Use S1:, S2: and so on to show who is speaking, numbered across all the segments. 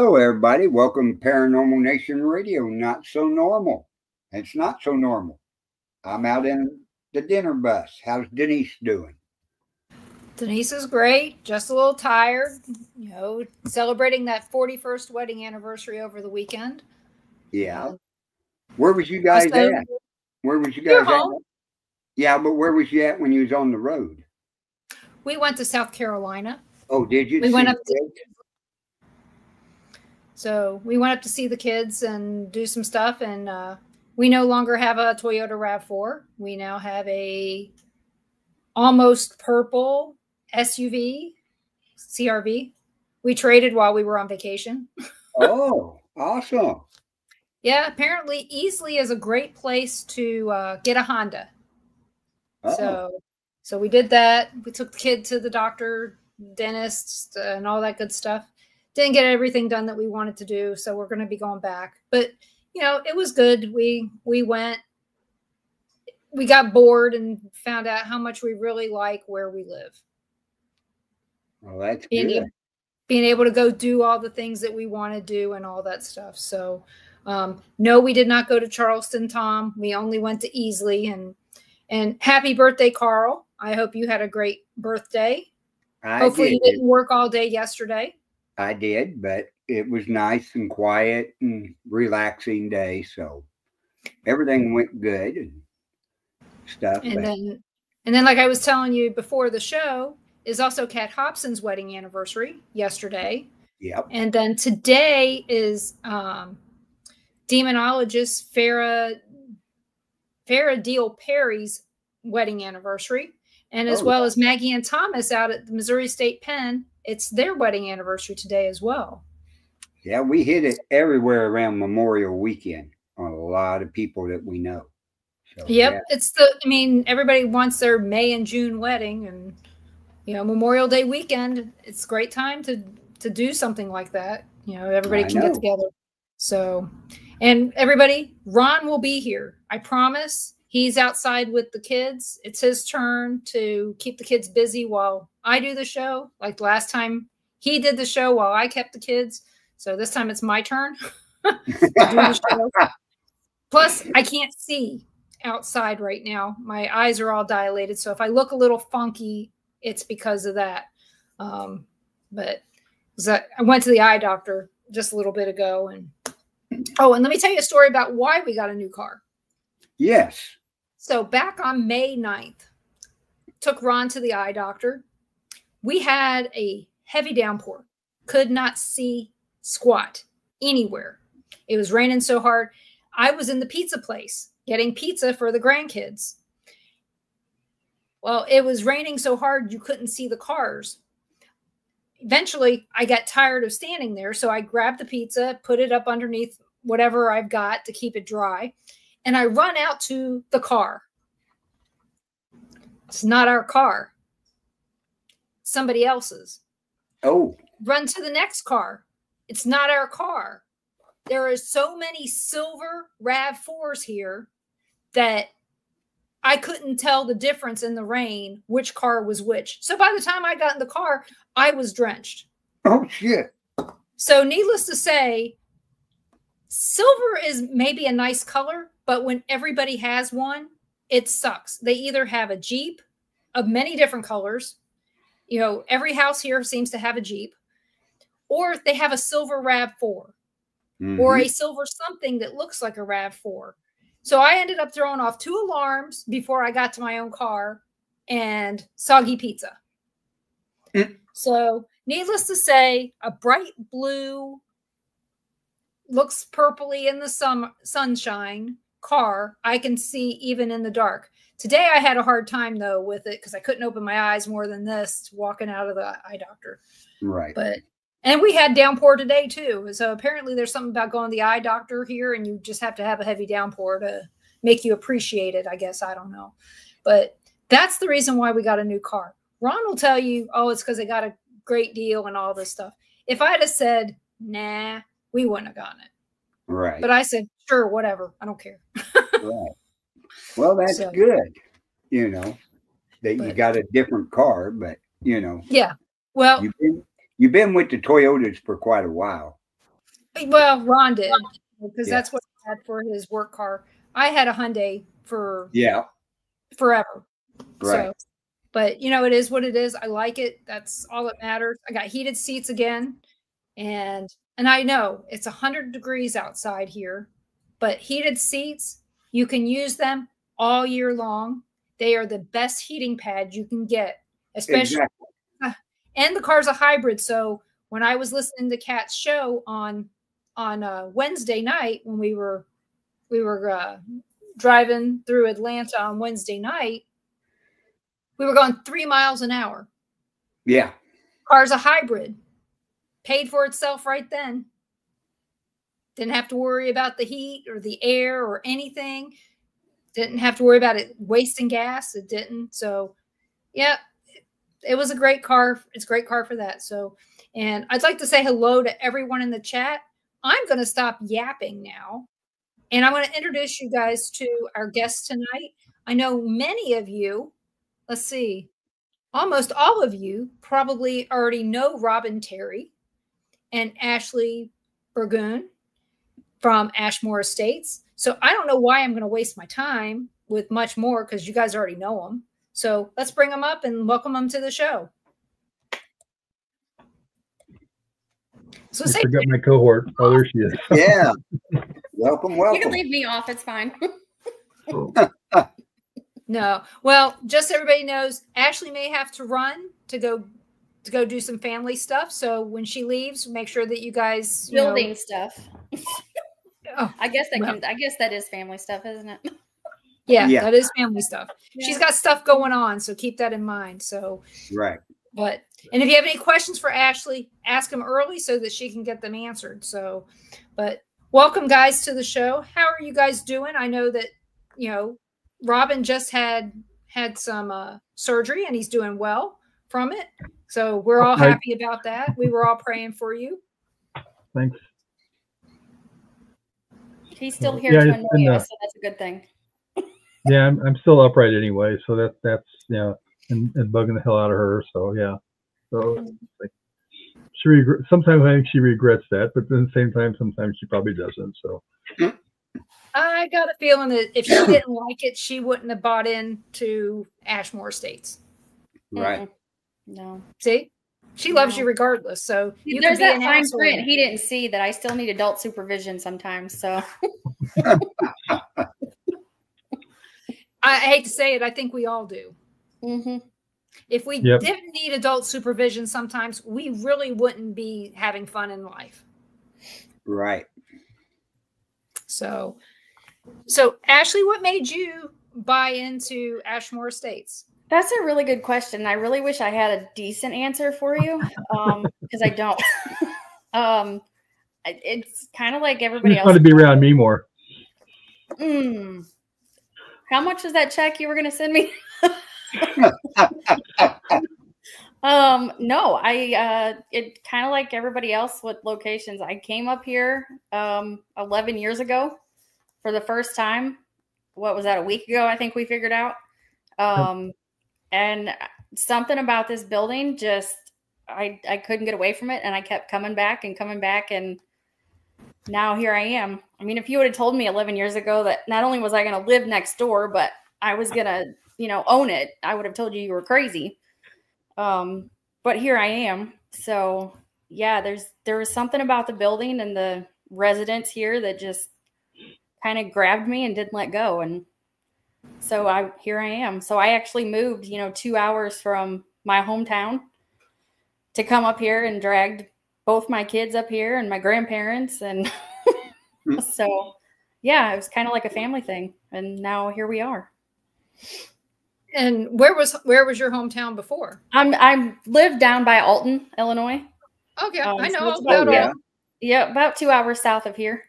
S1: Hello, everybody. Welcome to Paranormal Nation Radio. Not so normal. It's not so normal. I'm out in the dinner bus. How's Denise doing?
S2: Denise is great. Just a little tired. You know, celebrating that 41st wedding anniversary over the weekend.
S1: Yeah. Where was you guys at? Where was you guys at? Yeah, but where was you at when you was on the road?
S2: We went to South Carolina.
S1: Oh, did you?
S2: We went up to, so we went up to see the kids and do some stuff. And we no longer have a Toyota RAV4. We now have a almost purple SUV, CRV. We traded while we were on vacation.
S1: Oh, awesome.
S2: Yeah, apparently Easley is a great place to get a Honda. Oh. So we did that. We took the kid to the doctor, dentist, and all that good stuff. Didn't get everything done that we wanted to do, so we're going to be going back. But, you know, it was good. We went. We got bored and found out how much we really like where we live.
S1: Well, that's good.
S2: Being able to go do all the things that we want to do and all that stuff. So, no, we did not go to Charleston, Tom. We only went to Easley. And happy birthday, Carl. I hope you had a great birthday. Hopefully you didn't work all day yesterday.
S1: I did, but it was nice and quiet and relaxing day. So everything went good and stuff.
S2: And then, like I was telling you before the show, is also Kat Hobson's wedding anniversary yesterday.
S1: Yep.
S2: And then today is demonologist Farah Deal Perry's wedding anniversary. And as well as Maggie and Thomas out at the Missouri State Pen, it's their wedding anniversary today as well.
S1: Yeah, we hit it everywhere around Memorial Weekend on a lot of people that we know. So,
S2: yep, yeah. Everybody wants their May and June wedding, and you know, Memorial Day weekend, it's a great time to do something like that. You know, everybody can get together. So, and everybody, Ron will be here. I promise. He's outside with the kids. It's his turn to keep the kids busy while I do the show. Like last time, he did the show while I kept the kids. So this time it's my turn to do the show. Plus, I can't see outside right now. My eyes are all dilated. So if I look a little funky, it's because of that. But I went to the eye doctor just a little bit ago. And let me tell you a story about why we got a new car.
S1: Yes.
S2: So back on May 9th, took Ron to the eye doctor. We had a heavy downpour. Could not see squat anywhere. It was raining so hard. I was in the pizza place getting pizza for the grandkids. Well, it was raining so hard you couldn't see the cars. Eventually, I got tired of standing there, so I grabbed the pizza, put it up underneath whatever I've got to keep it dry. And I run out to the car. It's not our car. Somebody else's.
S1: Oh.
S2: Run to the next car. It's not our car. There are so many silver RAV4s here that I couldn't tell the difference in the rain, which car was which. So by the time I got in the car, I was drenched.
S1: Oh, shit.
S2: So needless to say, silver is maybe a nice color, but when everybody has one, it sucks. They either have a Jeep of many different colors. You know, every house here seems to have a Jeep. Or they have a silver RAV4. Or a silver something that looks like a RAV4. So I ended up throwing off 2 alarms before I got to my own car and soggy pizza. So needless to say, a bright blue, looks purpley in the sunshine car I can see even in the dark. Today I had a hard time though with it because I couldn't open my eyes more than this walking out of the eye doctor.
S1: Right.
S2: And we had downpour today too. So apparently there's something about going to the eye doctor here and you just have to have a heavy downpour to make you appreciate it, I guess. I don't know. But that's the reason why we got a new car. Ron will tell you, oh, it's because they got a great deal and all this stuff. If I'd have said, nah, we wouldn't have gotten it.
S1: Right.
S2: But I said, sure, whatever. I don't care.
S1: Right. Well, that's good, you know, that you got a different car, but, you know.
S2: Yeah. Well,
S1: you've been with the Toyotas for quite a while.
S2: Well, Ron did, because
S1: Yeah.
S2: that's what he had for his work car. I had a Hyundai for forever.
S1: Right.
S2: So, but you know, it is what it is. I like it. That's all that matters. I got heated seats again, and I know it's 100 degrees outside here, but heated seats, you can use them all year long. They are the best heating pad you can get, especially. And the car's a hybrid, so when I was listening to Kat's show on Wednesday night, when we were driving through Atlanta on Wednesday night, we were going 3 miles an hour.
S1: Yeah.
S2: Car's a hybrid. Paid for itself right then. Didn't have to worry about the heat or the air or anything. Didn't have to worry about it wasting gas. It didn't. So, yeah, it was a great car. It's a great car for that. So, and I'd like to say hello to everyone in the chat. I'm going to stop yapping now. And I'm going to introduce you guys to our guest tonight. I know many of you, let's see, almost all of you probably already know Robbin Terry and Ashley Burgoon from Ashmore Estates. So I don't know why I'm going to waste my time with much more, because you guys already know them. So let's bring them up and welcome them to the show.
S3: So I forgot my cohort. Oh, there she is.
S1: Yeah. Welcome.
S4: You can leave me off. It's fine.
S2: No. Well, just so everybody knows, Ashley may have to run to go do some family stuff. So when she leaves, make sure that you guys
S4: building stuff.
S2: Oh,
S4: I guess that is family stuff, isn't it?
S2: Yeah, that is family stuff. Yeah. She's got stuff going on, so keep that in mind. So
S1: right.
S2: And if you have any questions for Ashley, ask them early so that she can get them answered. So, but welcome guys to the show. How are you guys doing? I know that, Robbin just had some surgery and he's doing well from it. So we're all happy about that. We were all praying for you.
S3: Thanks.
S4: He's still here to annoy us, so that's a good thing.
S3: Yeah, I'm still upright anyway, so that's and bugging the hell out of her. So yeah, so like sometimes I think she regrets that, but at the same time, sometimes she probably doesn't. So
S2: I got a feeling that if she didn't like it, she wouldn't have bought into Ashmore Estates.
S1: Right.
S4: No.
S2: See, she loves you regardless. So
S4: there's that fine print he didn't see that I still need adult supervision sometimes. So.
S2: I hate to say it, I think we all do.
S4: Mm-hmm.
S2: If we didn't need adult supervision sometimes, we really wouldn't be having fun in life.
S1: Right.
S2: So Ashley, what made you buy into Ashmore Estates?
S4: That's a really good question. I really wish I had a decent answer for you, because I don't. It's kind of like everybody else.
S3: You want to be around me more.
S4: How much is that check you were going to send me? No, it kind of like everybody else with locations. I came up here 11 years ago for the first time. What was that, a week ago? I think we figured out. And something about this building just, I couldn't get away from it. And I kept coming back. And now here I am. I mean, if you would have told me 11 years ago that not only was I going to live next door, but I was going to, own it, I would have told you were crazy. But here I am. So yeah, there was something about the building and the residents here that just kind of grabbed me and didn't let go. And so here I am. So I actually moved, 2 hours from my hometown to come up here and dragged both my kids up here and my grandparents. And so, yeah, it was kind of like a family thing. And now here we are.
S2: And where was your hometown before?
S4: I lived down by Alton, Illinois.
S2: Okay, I know about
S4: about 2 hours south of here.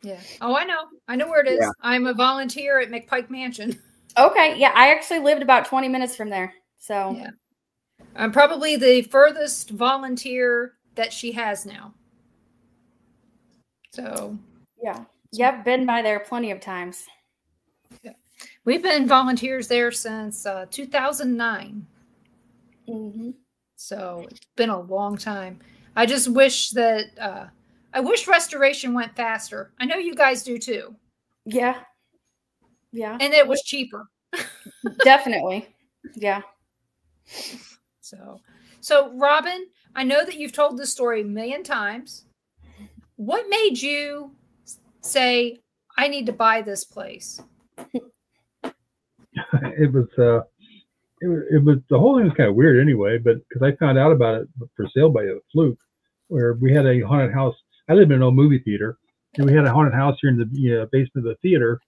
S2: Yeah. Oh, I know where it is. Yeah. I'm a volunteer at McPike Mansion.
S4: Okay. Yeah, I actually lived about 20 minutes from there. So
S2: yeah, I'm probably the furthest volunteer that she has now. So
S4: yeah, I've been by there plenty of times.
S2: Yeah. We've been volunteers there since 2009.
S4: Mm-hmm.
S2: So it's been a long time. I just wish that I wish restoration went faster. I know you guys do too.
S4: Yeah. Yeah.
S2: And it was cheaper.
S4: Definitely. Yeah.
S2: So Robbin, I know that you've told this story a million times. What made you say, I need to buy this place?
S3: It was the whole thing was kind of weird anyway, but because I found out about it for sale by a fluke, where we had a haunted house. I lived in an old movie theater, and we had a haunted house here in the basement of the theater.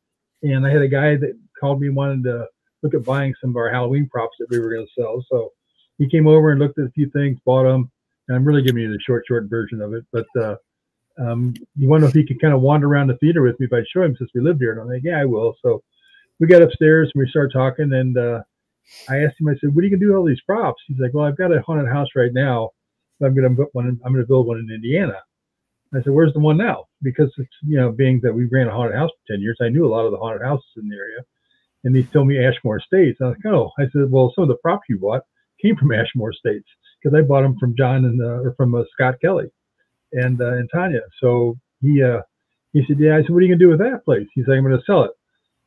S3: And I had a guy that called me, wanted to look at buying some of our Halloween props that we were going to sell. So he came over and looked at a few things, bought them. And I'm really giving you the short version of it. But you want to know if he could kind of wander around the theater with me if I show him, since we lived here. And I'm like, yeah, I will. So we got upstairs and we started talking. And I asked him, I said, what are you going to do with all these props? He's like, well, I've got a haunted house right now. But I'm going to build one in Indiana. I said, where's the one now? Because it's, being that we ran a haunted house for 10 years, I knew a lot of the haunted houses in the area. And he told me Ashmore Estates. I was like, oh. I said, well, some of the props you bought came from Ashmore Estates, because I bought them from John or from Scott Kelly and Tanya. So he said, yeah. I said, what are you going to do with that place? He's like, I'm going to sell it.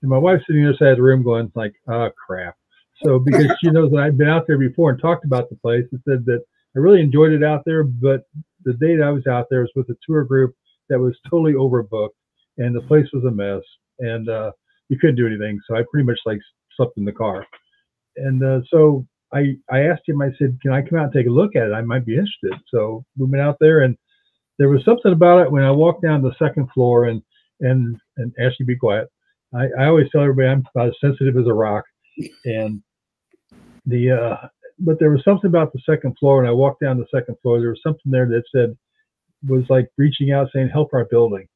S3: And my wife's sitting on the other side of the room going like, oh, crap. So because she knows that I'd been out there before and talked about the place, and said that I really enjoyed it out there, but the day that I was out there was with a tour group that was totally overbooked, and the place was a mess, and you couldn't do anything. So I pretty much slept in the car. And so I asked him, I said, can I come out and take a look at it? I might be interested. So we went out there, and there was something about it when I walked down the second floor, and Ashley, be quiet. I always tell everybody I'm about as sensitive as a rock. And but there was something about the second floor, and I walked down the second floor. There was something there that was like reaching out, saying, help our building.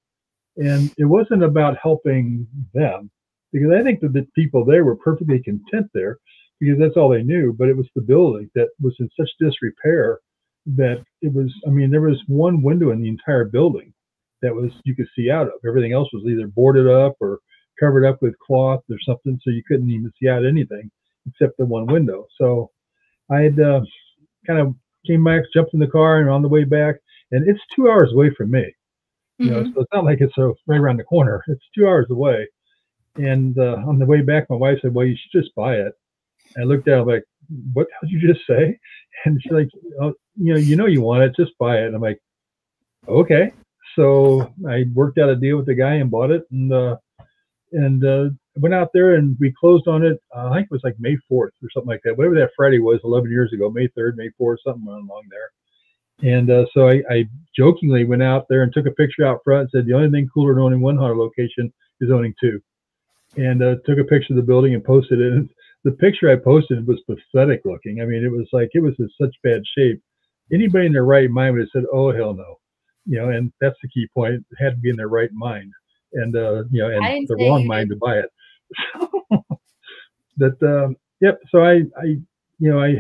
S3: And it wasn't about helping them, because I think that the people there were perfectly content there, because that's all they knew. But it was the building that was in such disrepair that it was, there was one window in the entire building that you could see out of. Everything else was either boarded up or covered up with cloth or something, so you couldn't even see out anything except the one window. So I had kind of came back, jumped in the car, and on the way back, and it's 2 hours away from me. So it's not like it's right around the corner. It's 2 hours away. And on the way back, my wife said, well, you should just buy it. And I looked at her like, what did you just say? And she's like, oh, you want it, just buy it. And I'm like, okay. So I worked out a deal with the guy and bought it, and went out there, and we closed on it. I think it was like May 4th or something like that. Whatever that Friday was, 11 years ago, May 3rd, May 4th, something along there. And so I jokingly went out there and took a picture out front and said, the only thing cooler than owning one haunted location is owning two. And took a picture of the building and posted it. And the picture I posted was pathetic looking. It was like, it was in such bad shape. Anybody in their right mind would have said, oh, hell no. And that's the key point. It had to be in their right mind. And and the wrong mind to buy it. So I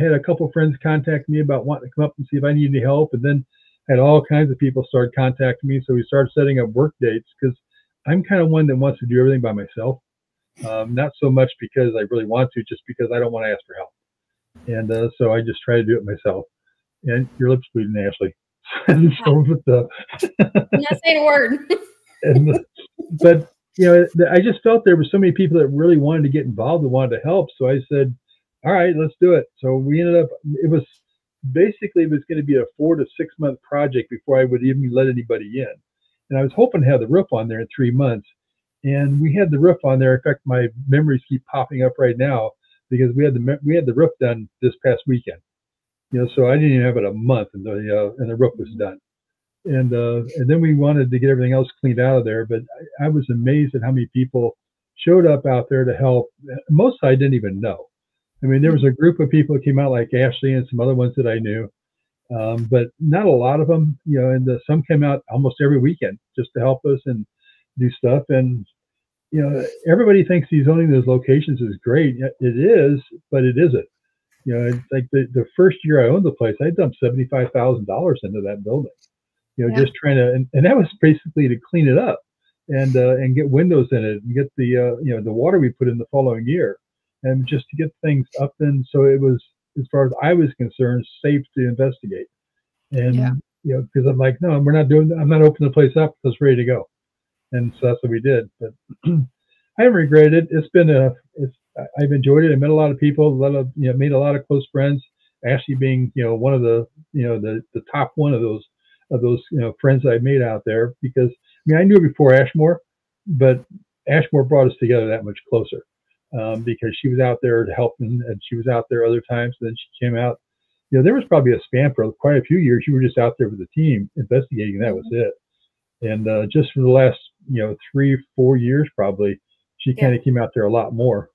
S3: had a couple of friends contact me about wanting to come up and see if I needed any help, and then had all kinds of people start contacting me. So we started setting up work dates, because I'm kind of one that wants to do everything by myself. Not so much because I really want to, just because I don't want to ask for help. And so I just try to do it myself. And your lips bleeding, Ashley. And so
S4: I'm not saying a word.
S3: But I just felt there were so many people that really wanted to get involved and wanted to help. So I said, all right, let's do it. So we ended up, it was going to be a 4 to 6 month project before I would even let anybody in. And I was hoping to have the roof on there in 3 months. And we had the roof on there. In fact, my memories keep popping up right now, because we had the roof done this past weekend. So I didn't even have it a month, and the roof was done. And then we wanted to get everything else cleaned out of there. But I was amazed at how many people showed up out there to help. Most I didn't even know. There was a group of people that came out, like Ashley and some other ones that I knew, but not a lot of them. And some came out almost every weekend just to help us and do stuff. And everybody thinks owning those locations is great. It is, but it isn't. It's like the first year I owned the place, I dumped $75,000 into that building. Just trying to, and that was basically to clean it up and get windows in it and get the water we put in the following year, and just to get things up. And so it was, as far as I was concerned, safe to investigate. And you know, because I'm like, no, we're not doing that. I'm not opening the place up. It's ready to go. And so that's what we did. But I haven't regretted it. It's been I've enjoyed it. I met a lot of people, made a lot of close friends. Ashley being, you know, one of the, you know, the top one of those, you know, friends I made out there, because I mean, I knew her before Ashmore, but Ashmore brought us together that much closer, because she was out there to help, and she was out there other times. And then she came out, you know, there was probably a span for quite a few years. You were just out there with the team investigating. And that was it. And just for the last, you know, 3-4 years, probably, she kind of came out there a lot more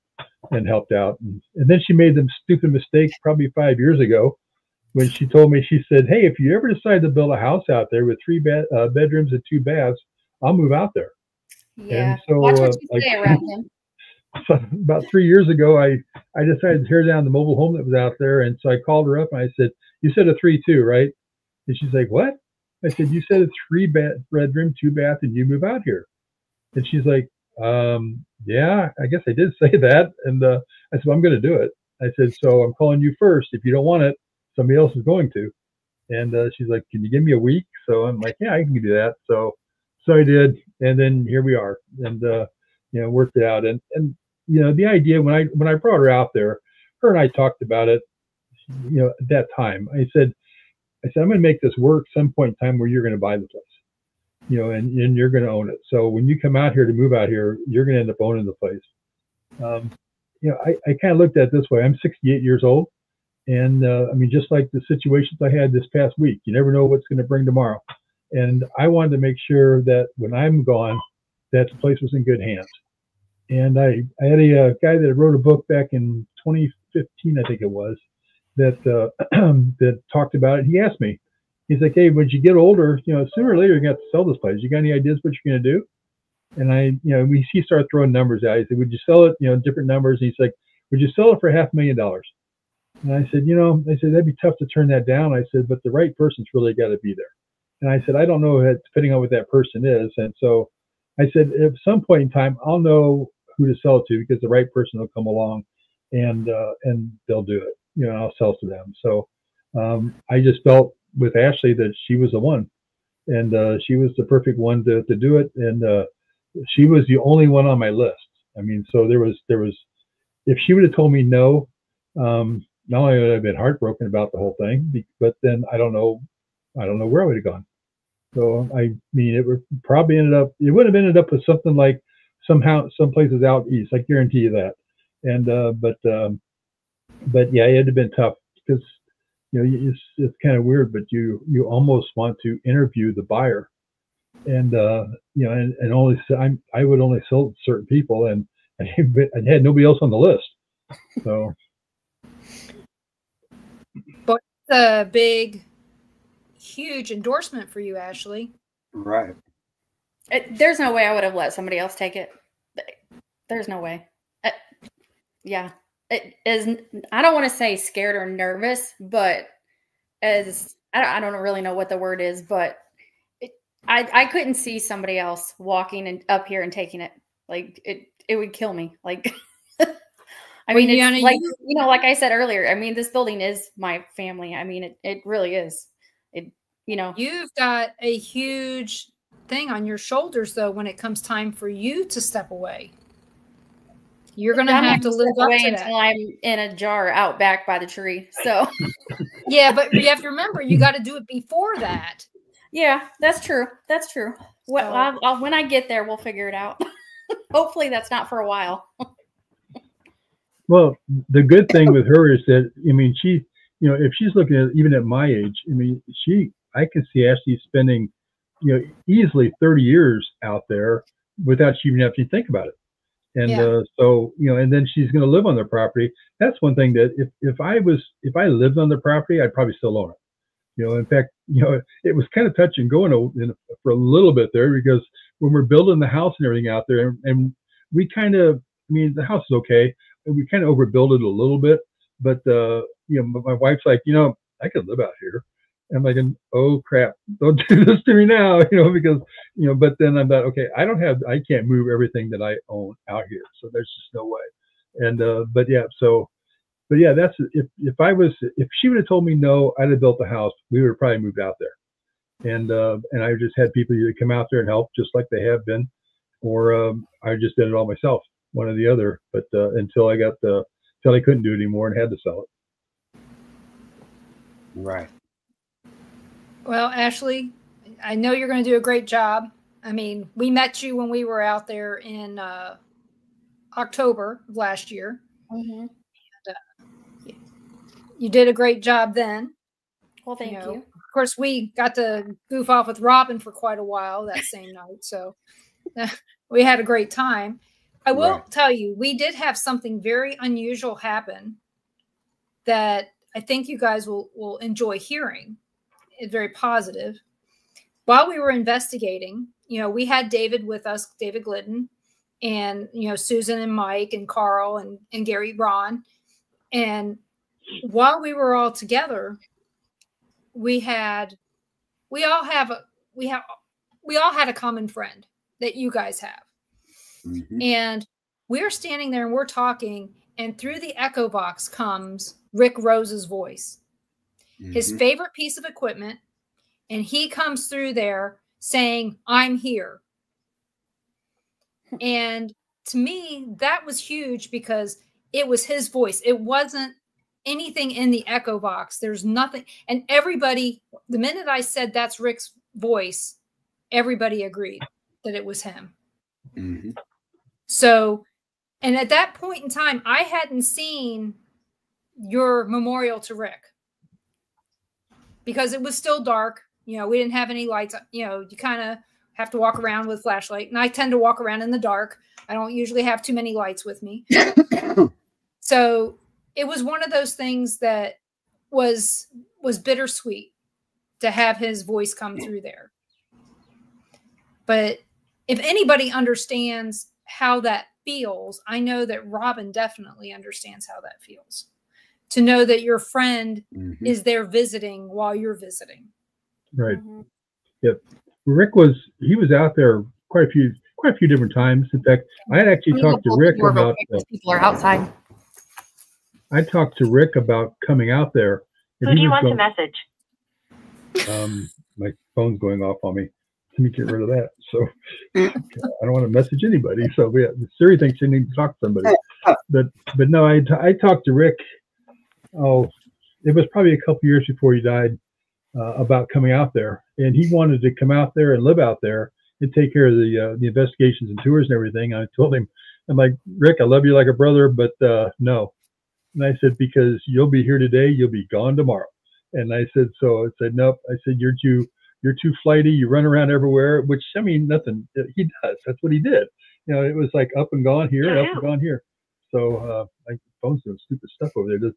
S3: and helped out. And then she made them stupid mistakes probably 5 years ago when she told me, she said, hey, if you ever decide to build a house out there with 3 bedrooms and 2 baths, I'll move out there.
S4: Yeah.
S3: And so,
S4: watch what you say around him.
S3: So about 3 years ago, I decided to tear down the mobile home that was out there. And so I called her up and I said, you said a 3-2, right? And she's like, what? I said, you said a 3 bedroom, 2 bath, and you move out here. And she's like, yeah, I guess I did say that. And I said, well, I'm going to do it. I said, so I'm calling you first. If you don't want it, somebody else is going to. And she's like, can you give me a week? So I'm like, yeah, I can do that. So I did. And then here we are. And, you know, worked it out. And, you know, the idea when I brought her out there, her and I talked about it, you know, at that time. I said, I'm going to make this work some point in time where you're going to buy the place, you know, and you're going to own it. So when you come out here to move out here, you're going to end up owning the place. You know, I kind of looked at it this way. I'm 68 years old. And I mean, just like the situations I had this past week, you never know what's going to bring tomorrow. And I wanted to make sure that when I'm gone, that the place was in good hands. And I had a guy that wrote a book back in 2015, I think it was, that that talked about it. He asked me, he's like, hey, when you get older, you know, sooner or later you're gonna have to sell this place. You got any ideas what you're gonna do? And he started throwing numbers out. He said, would you sell it, you know, different numbers? And he's like, would you sell it for $500,000? And I said, you know, that'd be tough to turn that down. I said, but the right person's really got to be there. And I said, I don't know, depending on what that person is. And so I said, at some point in time, I'll know who to sell it to, because the right person will come along and they'll do it. You know, I'll sell to them. So I just felt with Ashley that she was the one, and she was the perfect one to do it. And she was the only one on my list. I mean, so there was, if she would have told me no, not only would I have been heartbroken about the whole thing, but then I don't know where I would have gone. So I mean, it would probably it would have ended up with something like some places out east. I guarantee you that. And but yeah, it had been tough because, you know, it's kind of weird, but you almost want to interview the buyer, and you know, and only I would only sell to certain people, and I had nobody else on the list. So,
S2: but it's a big, huge endorsement for you, Ashley.
S1: Right.
S4: There's no way I would have let somebody else take it. There's no way. Yeah. It is. I don't want to say scared or nervous, but I don't really know what the word is, but I couldn't see somebody else walking up here and taking it. Like it would kill me. Like, I mean, it's like, you know, like I said earlier, I mean, this building is my family. I mean, it really is. You know,
S2: you've got a huge thing on your shoulders, though, when it comes time for you to step away. You're going to have to live up to that.
S4: Until I'm in a jar out back by the tree. So,
S2: yeah, but you have to remember, you got to do it before that.
S4: Yeah, that's true. That's true. Well, when I get there, we'll figure it out. Hopefully that's not for a while.
S3: Well, the good thing with her is that, I mean, she, you know, if she's looking at, even at my age, I mean, I can see Ashley spending, you know, easily 30 years out there without she even having to think about it. And so, you know, and then she's going to live on the property. That's one thing that if I lived on the property, I'd probably still own it. You know, in fact, you know, it was kind of touch and go for a little bit there, because when we're building the house and everything out there, and we kind of, I mean, the house is okay. We kind of overbuilt it a little bit, but you know, my wife's like, you know, I could live out here. And I'm like, oh crap, don't do this to me now, you know, because, you know, but then I'm like, okay, I can't move everything that I own out here. So there's just no way. And, but yeah, that's, if she would have told me no, I'd have built the house, we would have probably moved out there. and I just had people either come out there and help, just like they have been, or I just did it all myself, one or the other. But until I couldn't do it anymore and had to sell it.
S1: Right.
S2: Well, Ashley, I know you're going to do a great job. I mean, we met you when we were out there in October of last year.
S4: Mm-hmm.
S2: And, you did a great job then.
S4: Well, thank you.
S2: Of course, we got to goof off with Robbin for quite a while that same night. So we had a great time. I will tell you, we did have something very unusual happen that I think you guys will enjoy hearing. It's very positive. While we were investigating, we had David with us, David Glidden, and, Susan and Mike and Carl and Gary Ron. And while we were all together, we all had a common friend that you guys have. Mm-hmm. And we're standing there and we're talking, and through the echo box comes Rick Rose's voice, mm-hmm. his favorite piece of equipment. And he comes through there saying, "I'm here." And to me, that was huge because it was his voice. It wasn't anything in the echo box. There's nothing. And everybody, the minute I said that's Rick's voice, everybody agreed that it was him. Mm-hmm. So, and at that point in time, I hadn't seen your memorial to Rick because it was still dark. We didn't have any lights. You kind of have to walk around with flashlight. And I tend to walk around in the dark. I don't usually have too many lights with me. So it was one of those things that was bittersweet to have his voice come through there. But if anybody understands how that feels, I know that Robbin definitely understands how that feels. To know that your friend mm-hmm. is there visiting while you're visiting.
S3: Right. Mm-hmm. Yep. Rick was out there quite a few different times. In fact, I had actually talked to Rick about
S4: people are outside.
S3: I talked to Rick about coming out there.
S5: Who do you want to message?
S3: My phone's going off on me. Let me get rid of that. So I don't want to message anybody. So Siri thinks you need to talk to somebody. But no, I talked to Rick. Oh, it was probably a couple years before he died. About coming out there, and he wanted to come out there and live out there and take care of the investigations and tours and everything. I told him, I'm like, Rick, I love you like a brother, but no. And I said, because you'll be here today, you'll be gone tomorrow. And I said, nope. I said, you're too flighty. You run around everywhere, which I mean, nothing. He does. That's what he did. It was like up and gone here, up and gone here. So my phone's doing stupid stuff over there.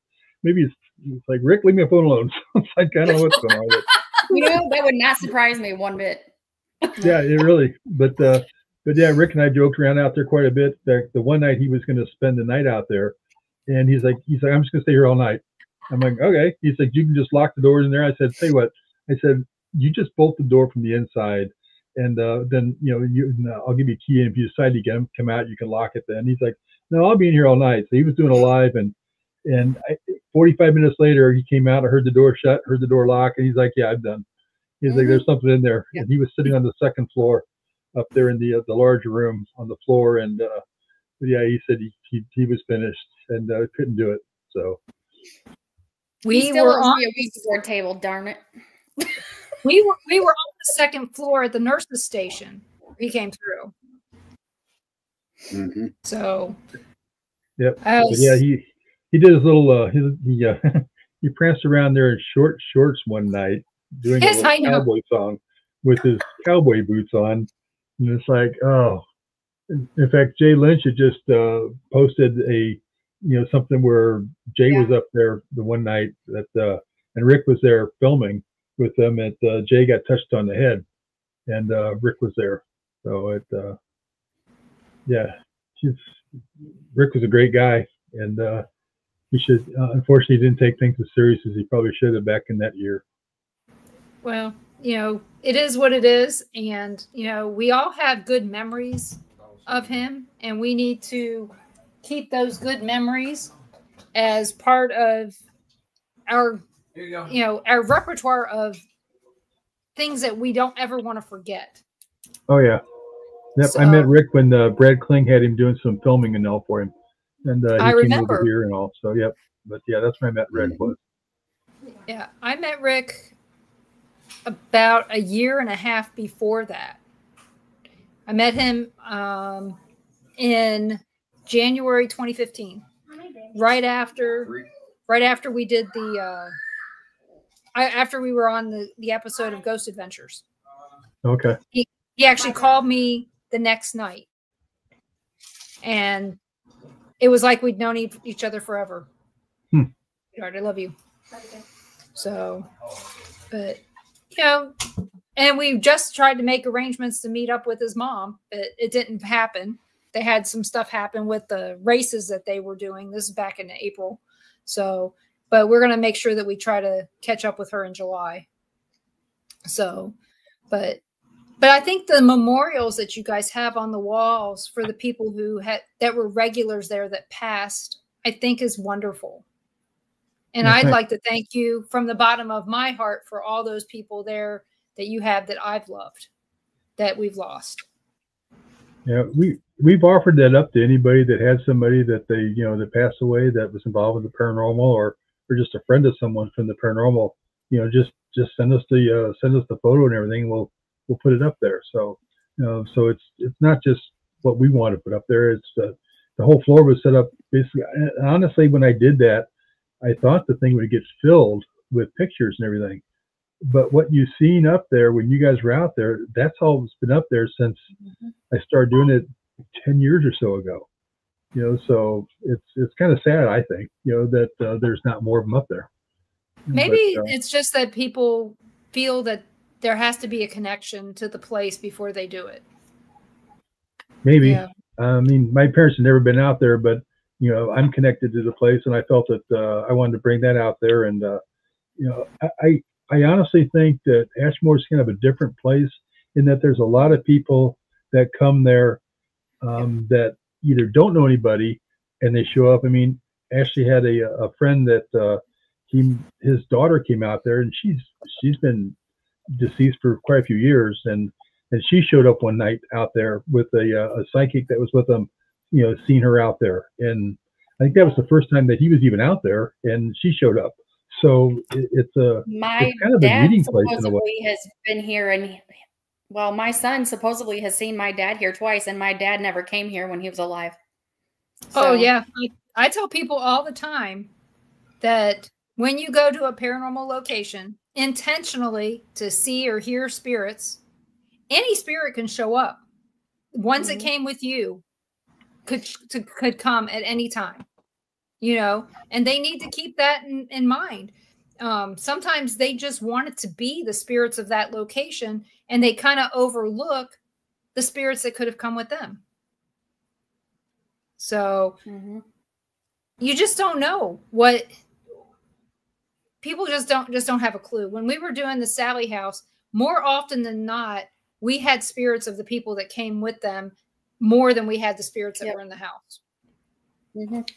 S3: Maybe it's like, Rick, leave me a phone alone. So it's like, I don't know what's going on with it.
S4: That would not surprise me one bit.
S3: Yeah, it really. But yeah, Rick and I joked around out there quite a bit. The one night he was going to spend the night out there, and he's like, I'm just going to stay here all night. I'm like, okay. He's like, you can just lock the doors in there. I said, tell you what. I said, you just bolt the door from the inside, and then I'll give you a key, and if you decide to come out, you can lock it. Then he's like, no, I'll be in here all night. So he was doing a live, and 45 minutes later, he came out. I heard the door shut, heard the door lock, and he's like, "Yeah, I'm done." He's like, "There's something in there." Yeah. And he was sitting on the second floor, up there in the larger room on the floor, and yeah, he said he was finished and couldn't do it. So
S4: we were on a Ouija board table. Darn it!
S2: we were on the second floor at the nurses' station. He came through. Mm-hmm. So.
S3: Yep. Yeah, he did his little he pranced around there in short shorts one night doing a cowboy song with his cowboy boots on, and it's like, oh. In fact, Jay Lynch had just posted something where Jay was up there the one night that and Rick was there filming with them, and Jay got touched on the head, and Rick was there. So Rick was a great guy, and he should. Unfortunately, he didn't take things as serious as he probably should have back in that year.
S2: Well, it is what it is, and we all have good memories of him, and we need to keep those good memories as part of our, our repertoire of things that we don't ever want to forget.
S3: Oh yeah. Yep.
S2: So,
S3: I met Rick when Brad Kling had him doing some filming and all for him, and he
S2: I
S3: came
S2: remember.
S3: over here and all. So yep. But yeah, that's when I met Rick. Was.
S2: Yeah, I met Rick about 1.5 years before that. I met him in January 2015, right after we did the after we were on the episode of Ghost Adventures.
S3: Okay.
S2: He actually called me the next night, and it was like we'd known each other forever. I love you. So, but you know, and we just tried to make arrangements to meet up with his mom, but it didn't happen. They had some stuff happen with the races that they were doing. This is back in April. So, but we're going to make sure that we try to catch up with her in July. So, but I think the memorials that you guys have on the walls for the people who that were regulars there that passed, I think is wonderful. And I'd like to thank you from the bottom of my heart for all those people there that you have that I've loved, that we've lost.
S3: Yeah, we've offered that up to anybody that had somebody that they, that passed away that was involved with the paranormal, or just a friend of someone from the paranormal. Just send us the photo and everything. We'll put it up there. So so it's not just what we want to put up there. It's the whole floor was set up basically. And honestly, when I did that, I thought the thing would get filled with pictures and everything. But what you've seen up there when you guys were out there, that's all that's been up there since I started doing it 10 years or so ago. So it's kind of sad, I think, that there's not more of them up there.
S2: Maybe it's just that people feel that there has to be a connection to the place before they do it.
S3: Maybe. Yeah. I mean, my parents have never been out there, but I'm connected to the place, and I felt that I wanted to bring that out there. And I honestly think that Ashmore is kind of a different place in that there's a lot of people that come there that either don't know anybody and they show up. I mean, Ashley had a friend that his daughter came out there, and she's been deceased for quite a few years, and she showed up one night out there with a psychic that was with them, seeing her out there. And I think that was the first time that he was even out there, and she showed up. So it's kind of a meeting place in a way.
S4: My dad has been here, and my son supposedly has seen my dad here twice, and my dad never came here when he was alive.
S2: So. Oh yeah, I tell people all the time that when you go to a paranormal location intentionally to see or hear spirits, any spirit can show up. Ones that came with you could come at any time, and they need to keep that in mind. Sometimes they just want it to be the spirits of that location, and they kind of overlook the spirits that could have come with them. So you just don't know what people just don't have a clue. When we were doing the Sally house, more often than not, we had spirits of the people that came with them more than we had the spirits that were in the house.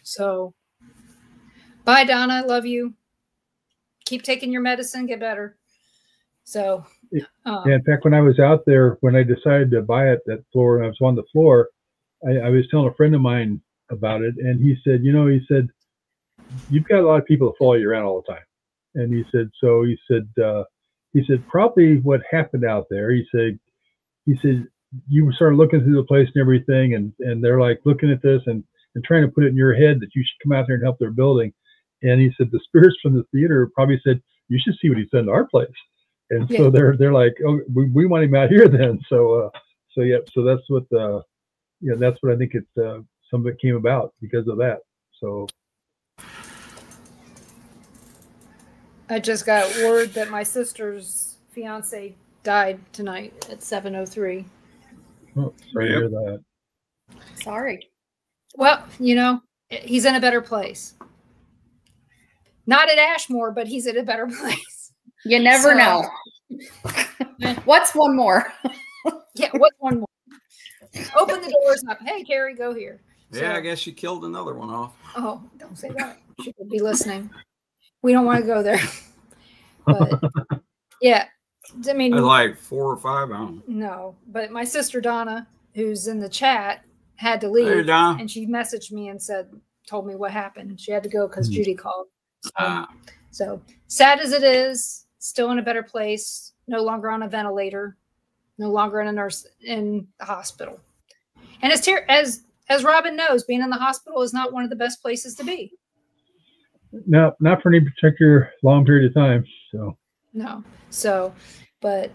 S2: So bye, Donna. Love you. Keep taking your medicine. Get better. So
S3: in fact, when I was out there, when I decided to buy it, that floor, and I was on the floor, I was telling a friend of mine about it, and he said, you've got a lot of people that follow you around all the time. And he said, probably what happened out there, he said, you started looking through the place and everything, and they're like looking at this and trying to put it in your head that you should come out there and help their building. And he said, the spirits from the theater probably said, you should see what he's done to our place. And so they're like, oh, we want him out here then. So that's what that's what I think some of it came about because of that. So
S2: I just got word that my sister's fiance died tonight at 7:03.
S3: Oh, sorry to hear that.
S4: Sorry.
S2: Well, he's in a better place. Not at Ashmore, but he's in a better place.
S4: You never know. What's one more?
S2: Yeah, what's one more? Open the doors up. Hey, Carrie, go here.
S5: Yeah, I guess you killed another one off.
S2: Oh, don't say that. She could be listening. We don't want to go there. But yeah, I mean,
S5: like 4 or 5. I don't know.
S2: No, but my sister Donna, who's in the chat, had to leave,
S5: Hey, Donna.
S2: and she messaged me and told me what happened. She had to go because Judy called. So sad as it is, still in a better place. No longer on a ventilator, no longer in a nurse in the hospital. And as Robbin knows, being in the hospital is not one of the best places to be.
S3: No, not for any particular long period of time. So
S2: no. So, but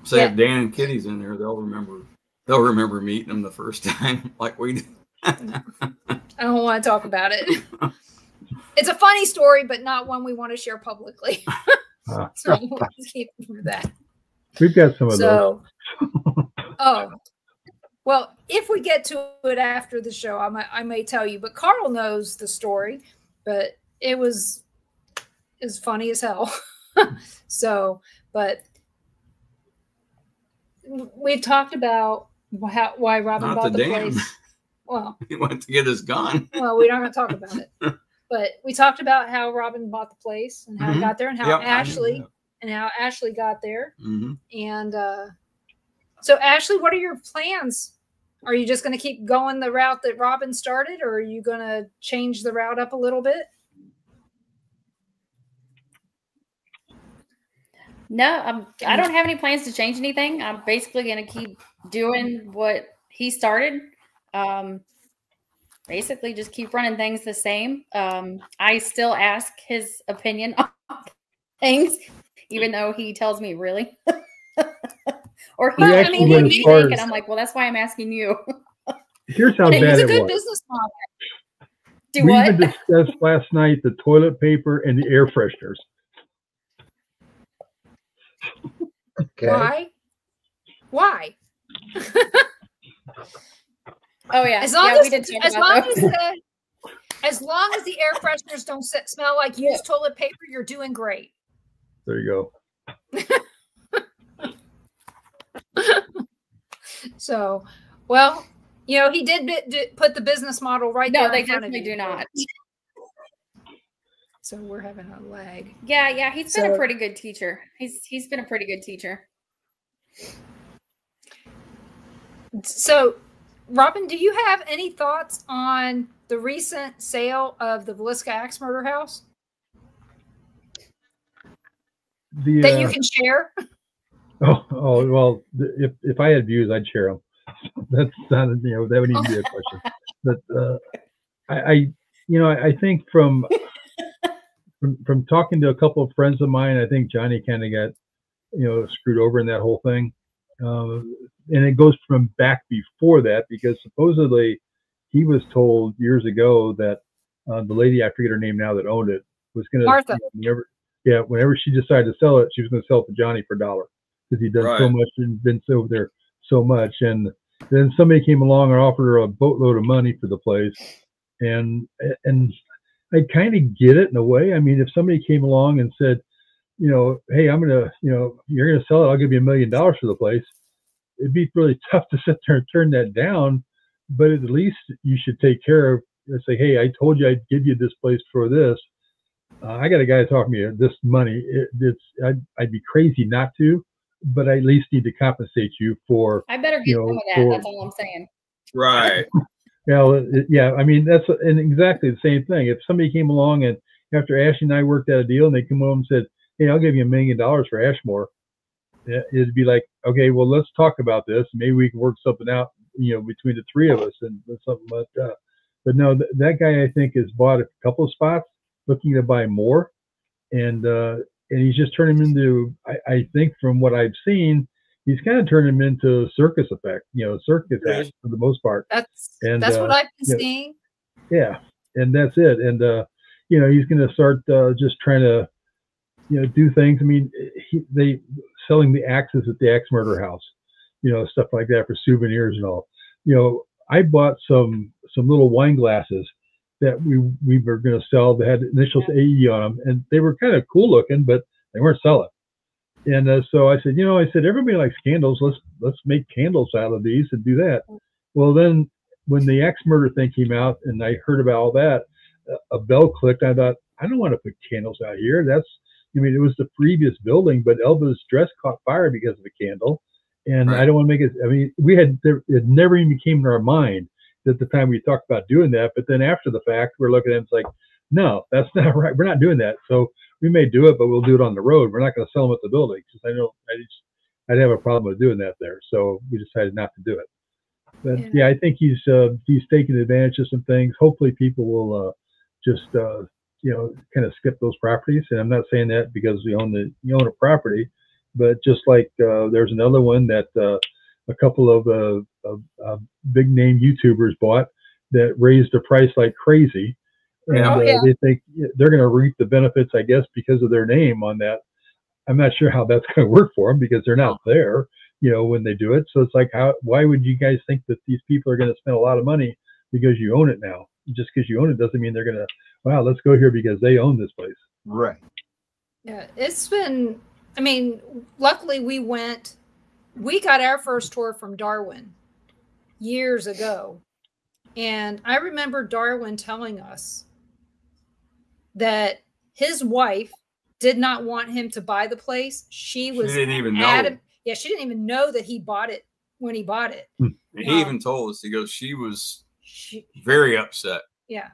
S5: say if Dan and Kitty's in there, they'll remember meeting them the first time, like we did.
S2: I don't want to talk about it. It's a funny story, but not one we want to share publicly. So we'll keep through that.
S3: We've got some of those.
S2: Oh, well, if we get to it after the show, I may tell you. But Carl knows the story, but it was funny as hell. So, but we've talked about why Robbin bought the place. Well,
S5: he went to get his gun.
S2: Well, we don't have to talk about it. But we talked about how Robbin bought the place and how he got there, and how Ashley got there. And so, Ashley, what are your plans? Are you just going to keep going the route that Robbin started, or are you going to change the route up a little bit?
S4: No, I don't have any plans to change anything. I'm basically going to keep doing what he started. Basically just keep running things the same. I still ask his opinion on things, even though he tells me really. Or he tells me what you think, and I'm like, well, that's why I'm asking you.
S3: Here's how bad it was.
S2: It's a good business model.
S3: We even discussed last night the toilet paper and the air fresheners.
S2: Okay. Why?
S4: Oh yeah.
S2: As long as the air fresheners don't smell like used toilet paper, you're doing great.
S3: There you go.
S2: So, well, he did put the business model right there.
S4: No, they definitely do not.
S2: So we're having a lag.
S4: Yeah, he's been a pretty good teacher. He's been a pretty good teacher.
S2: So, Robbin, do you have any thoughts on the recent sale of the Villisca Axe Murder House that you can share?
S3: Oh well, if I had views, I'd share them. That's not, that would need to be a question. But I think from talking to a couple of friends of mine, I think Johnny kind of got screwed over in that whole thing. And it goes from back before that, because supposedly he was told years ago that the lady, I forget her name now, that owned it, was going to
S2: Martha.
S3: Whenever she decided to sell it, she was going to sell it to Johnny for $1, because he'd done so much and been over there so much. And then somebody came along and offered her a boatload of money for the place, and I kind of get it in a way. I mean, if somebody came along and said, hey, I'm gonna, you're gonna sell it, I'll give you $1 million for the place, it'd be really tough to sit there and turn that down. But at least you should take care of, say, hey, I told you I'd give you this place for this. I got a guy talking to me this money. I'd be crazy not to, but I at least need to compensate you for.
S4: I better get some of that. That's all I'm saying.
S5: Right.
S3: Yeah. I mean, that's exactly the same thing. If somebody came along and after Ashley and I worked out a deal, and they come home and said, hey, I'll give you $1 million for Ashmore, it'd be like, okay, well, let's talk about this. Maybe we can work something out, between the three of us and something like that. But no, that guy, I think, has bought a couple of spots, looking to buy more. And he's just turned him into, I think from what I've seen, he's kind of turned him into circus effect, circus act for the most part.
S2: That's what I've been seeing.
S3: Yeah. And that's it. And, he's going to start just trying to, do things. I mean, they selling the axes at the Axe Murder House, stuff like that for souvenirs and all. I bought some little wine glasses that we were going to sell that had initials AE on them, and they were kind of cool looking, but they weren't selling. And so I said, everybody likes candles. Let's make candles out of these and do that. Well, then when the Axe Murder thing came out and I heard about all that, a bell clicked. I thought, I don't want to put candles out here. I mean, it was the previous building, but Elva's dress caught fire because of a candle. And
S5: Right.
S3: I don't want to make it, I mean, it never even came to our mind at the time we talked about doing that. But then after the fact, we're looking at it, it's like, no, that's not right. We're not doing that. So we may do it, but we'll do it on the road. We're not going to sell them at the building, because I'd have a problem with doing that there. So we decided not to do it. But yeah, I think he's taking advantage of some things. Hopefully people will just kind of skip those properties. And I'm not saying that because you own a property, but just like there's another one that a couple of big name YouTubers bought that raised the price like crazy. And they think they're going to reap the benefits, I guess, because of their name on that. I'm not sure how that's going to work for them, because they're not there, when they do it. So it's like, why would you guys think that these people are going to spend a lot of money because you own it now? Just because you own it doesn't mean they're going to, wow, let's go here because they own this place.
S1: Right.
S2: Yeah, it's been, I mean, luckily we got our first tour from Darwin years ago. And I remember Darwin telling us that his wife did not want him to buy the place. She didn't even know. Yeah, she didn't even know that he bought it when he bought it.
S5: And he even told us, he goes, she was very upset.
S2: Yeah.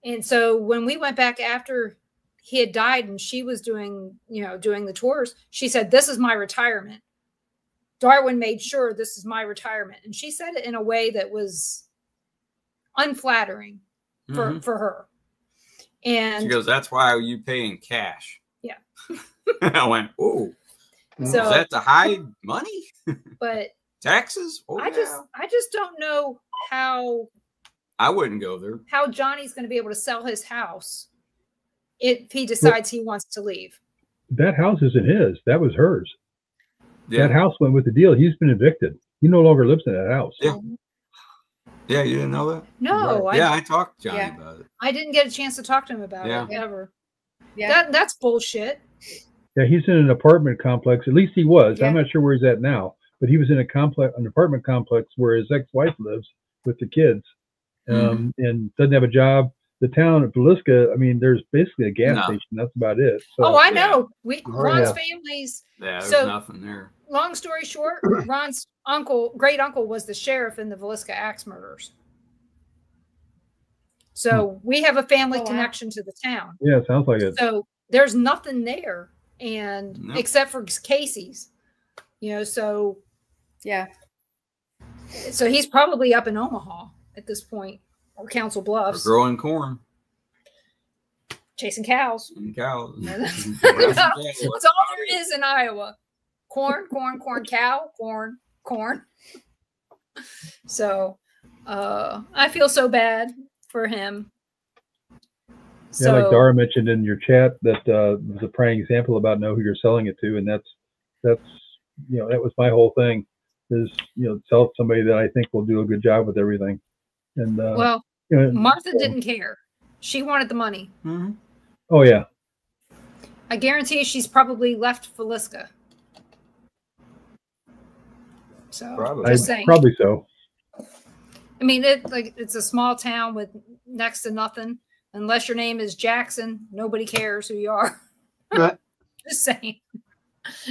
S2: And so when we went back after he had died and she was doing the tours, she said, "This is my retirement." Darwin made sure this is my retirement. And she said it in a way that was unflattering for her. And
S5: she goes, "That's why you pay in cash."
S2: Yeah.
S5: I went, "Oh,
S2: so
S5: is that to hide money?
S2: But
S5: taxes?" Oh,
S2: I just don't know how.
S5: I wouldn't go there.
S2: How Johnny's going to be able to sell his house if he decides he wants to leave.
S3: That house isn't his. That was hers.
S5: Yeah.
S3: That house went with the deal. He's been evicted. He no longer lives in that house.
S5: Yeah. Yeah, you didn't know that?
S2: No.
S5: Right. I talked to Johnny about it.
S2: I didn't get a chance to talk to him about it ever.
S4: Yeah.
S2: That's bullshit.
S3: Yeah, he's in an apartment complex. At least he was. Yeah. I'm not sure where he's at now, but he was in an apartment complex where his ex-wife lives with the kids, and doesn't have a job. The town of Villisca, I mean, there's basically a gas station. That's about it. So,
S2: I know. Ron's family's.
S5: Yeah, there's nothing there.
S2: Long story short, Ron's great uncle was the sheriff in the Villisca axe murders. So we have a family connection to the town.
S3: Yeah, it sounds like it.
S2: So there's nothing there, and except for Casey's, so
S4: yeah.
S2: So he's probably up in Omaha at this point, or Council Bluffs.
S5: Or growing corn.
S2: Chasing cows.
S5: And cows.
S2: That's all there is in Iowa. Corn, cow, corn. So I feel so bad for him.
S3: Yeah, like Dara mentioned in your chat, that was a prime example about know who you're selling it to, and that's that was my whole thing, is sell it to somebody that I think will do a good job with everything. And
S2: Martha didn't care; she wanted the money.
S5: Mm-hmm.
S3: Oh yeah,
S2: I guarantee she's probably left Villisca. So
S3: probably,
S2: just saying.
S3: Probably so.
S2: I mean, it's a small town with next to nothing. Unless your name is Jackson, nobody cares who you are.
S1: Right.
S2: Just saying.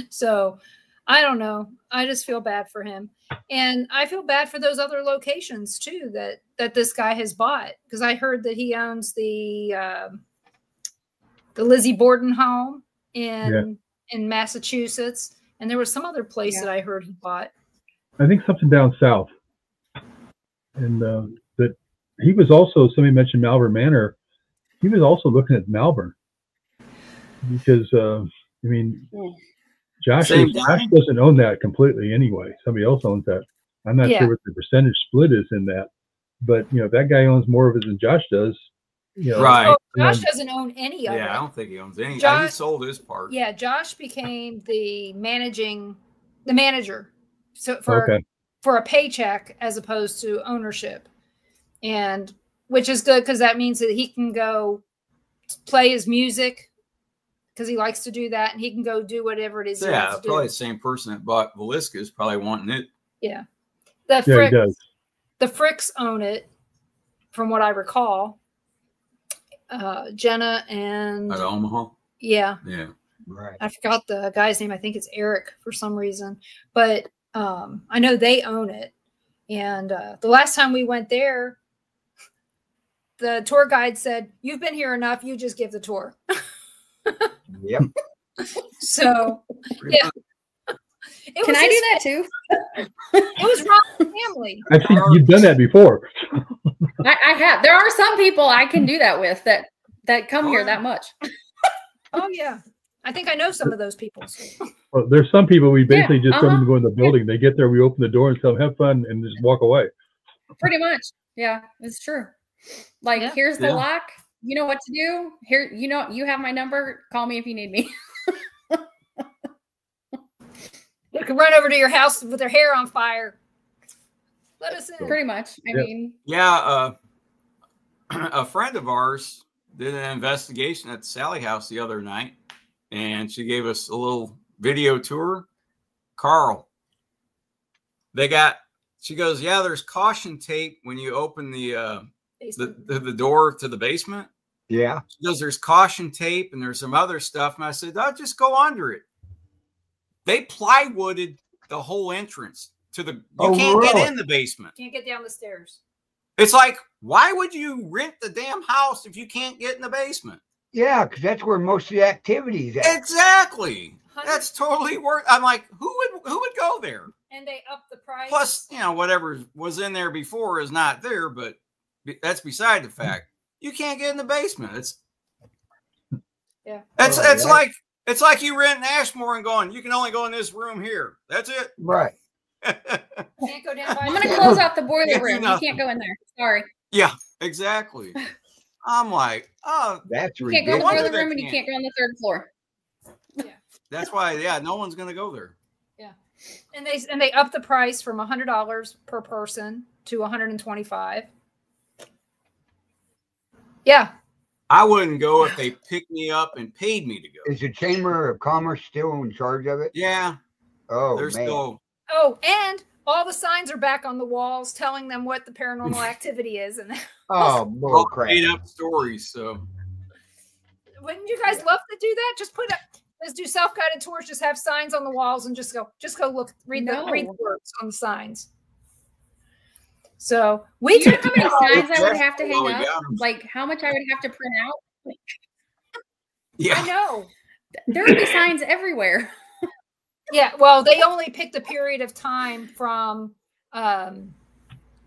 S2: So I don't know. I just feel bad for him. And I feel bad for those other locations too that this guy has bought. Because I heard that he owns the Lizzie Borden home in Massachusetts. And there was some other place that I heard he bought.
S3: I think something down south. And that he was also, somebody mentioned Malvern Manor. He was also looking at Malvern, because Josh doesn't own that completely anyway. Somebody else owns that. I'm not sure what the percentage split is in that, but if that guy owns more of it than Josh does,
S5: right?
S2: Oh, Josh doesn't own any of it.
S5: Yeah, I don't think he owns any.
S2: Josh,
S5: he sold his part.
S2: Yeah, Josh became the manager, so for a paycheck as opposed to ownership, and which is good because that means that he can go play his music because he likes to do that, and he can go do whatever it is.
S5: Yeah, probably the same person that bought Villisca is probably wanting it.
S2: Yeah,
S3: he does.
S2: The Fricks own it, from what I recall. Jenna and
S5: Out of Omaha.
S2: Yeah.
S1: Right.
S2: I forgot the guy's name. I think it's Eric for some reason, but I know they own it. And the last time we went there, the tour guide said, "You've been here enough. You just give the tour."
S1: Yep.
S2: So, yeah.
S4: Can I do that too?
S2: It was Robin's family.
S3: I think you've done that before.
S4: I have. There are some people I can do that with that come here that much.
S2: Oh yeah, I think I know some of those people.
S3: Well, there's some people we basically just don't even go in the building. They get there, we open the door and tell them have fun, and just walk away.
S4: Pretty much, yeah, it's true. Like, here's the lock. You know what to do. Here, you have my number. Call me if you need me.
S2: They can run over to your house with their hair on fire. Let us in.
S4: Pretty much. I mean,
S5: yeah. A friend of ours did an investigation at the Sally house the other night, and she gave us a little video tour. Carl, she goes, yeah, there's caution tape when you open the door to the basement.
S1: Yeah.
S5: She goes, there's caution tape and there's some other stuff. And I said, oh, just go under it. They plywooded the whole entrance to the, you can't get in the basement.
S2: Can't get down the stairs.
S5: It's like, why would you rent the damn house if you can't get in the basement?
S1: Yeah, because that's where most of the activities at.
S5: Exactly. That's totally worth. I'm like, who would go there?
S2: And they up the price.
S5: Plus, whatever was in there before is not there, but that's beside the fact. You can't get in the basement. It's like you rent an Ashmore and going, you can only go in this room here. That's it.
S1: Right.
S2: Can't go down.
S4: I'm going to close out the boiler room. You can't go in there. Sorry.
S5: Yeah, exactly. I'm like, oh,
S1: that's
S4: ridiculous. You can't go in the boiler room and you can't go on the third floor.
S2: Yeah.
S5: That's why, no one's going to go there.
S2: Yeah. And they up the price from $100 per person to $125. Yeah.
S5: I wouldn't go if they picked me up and paid me to go.
S1: Is the Chamber of Commerce still in charge of it?
S5: Yeah.
S1: Oh,
S5: they're
S1: man.
S5: still.
S2: Oh, and all the signs are back on the walls telling them what the paranormal activity is. And
S1: bull crap.
S5: Made up stories. So
S2: wouldn't you guys love to do that? Just let's do self-guided tours. Just have signs on the walls and just go look, read the words on the signs. So
S4: do you know how many signs I would have to hang up? Like how much I would have to print out?
S2: Yeah, I know.
S4: There would be signs everywhere.
S2: Yeah, well, they only picked a period of time from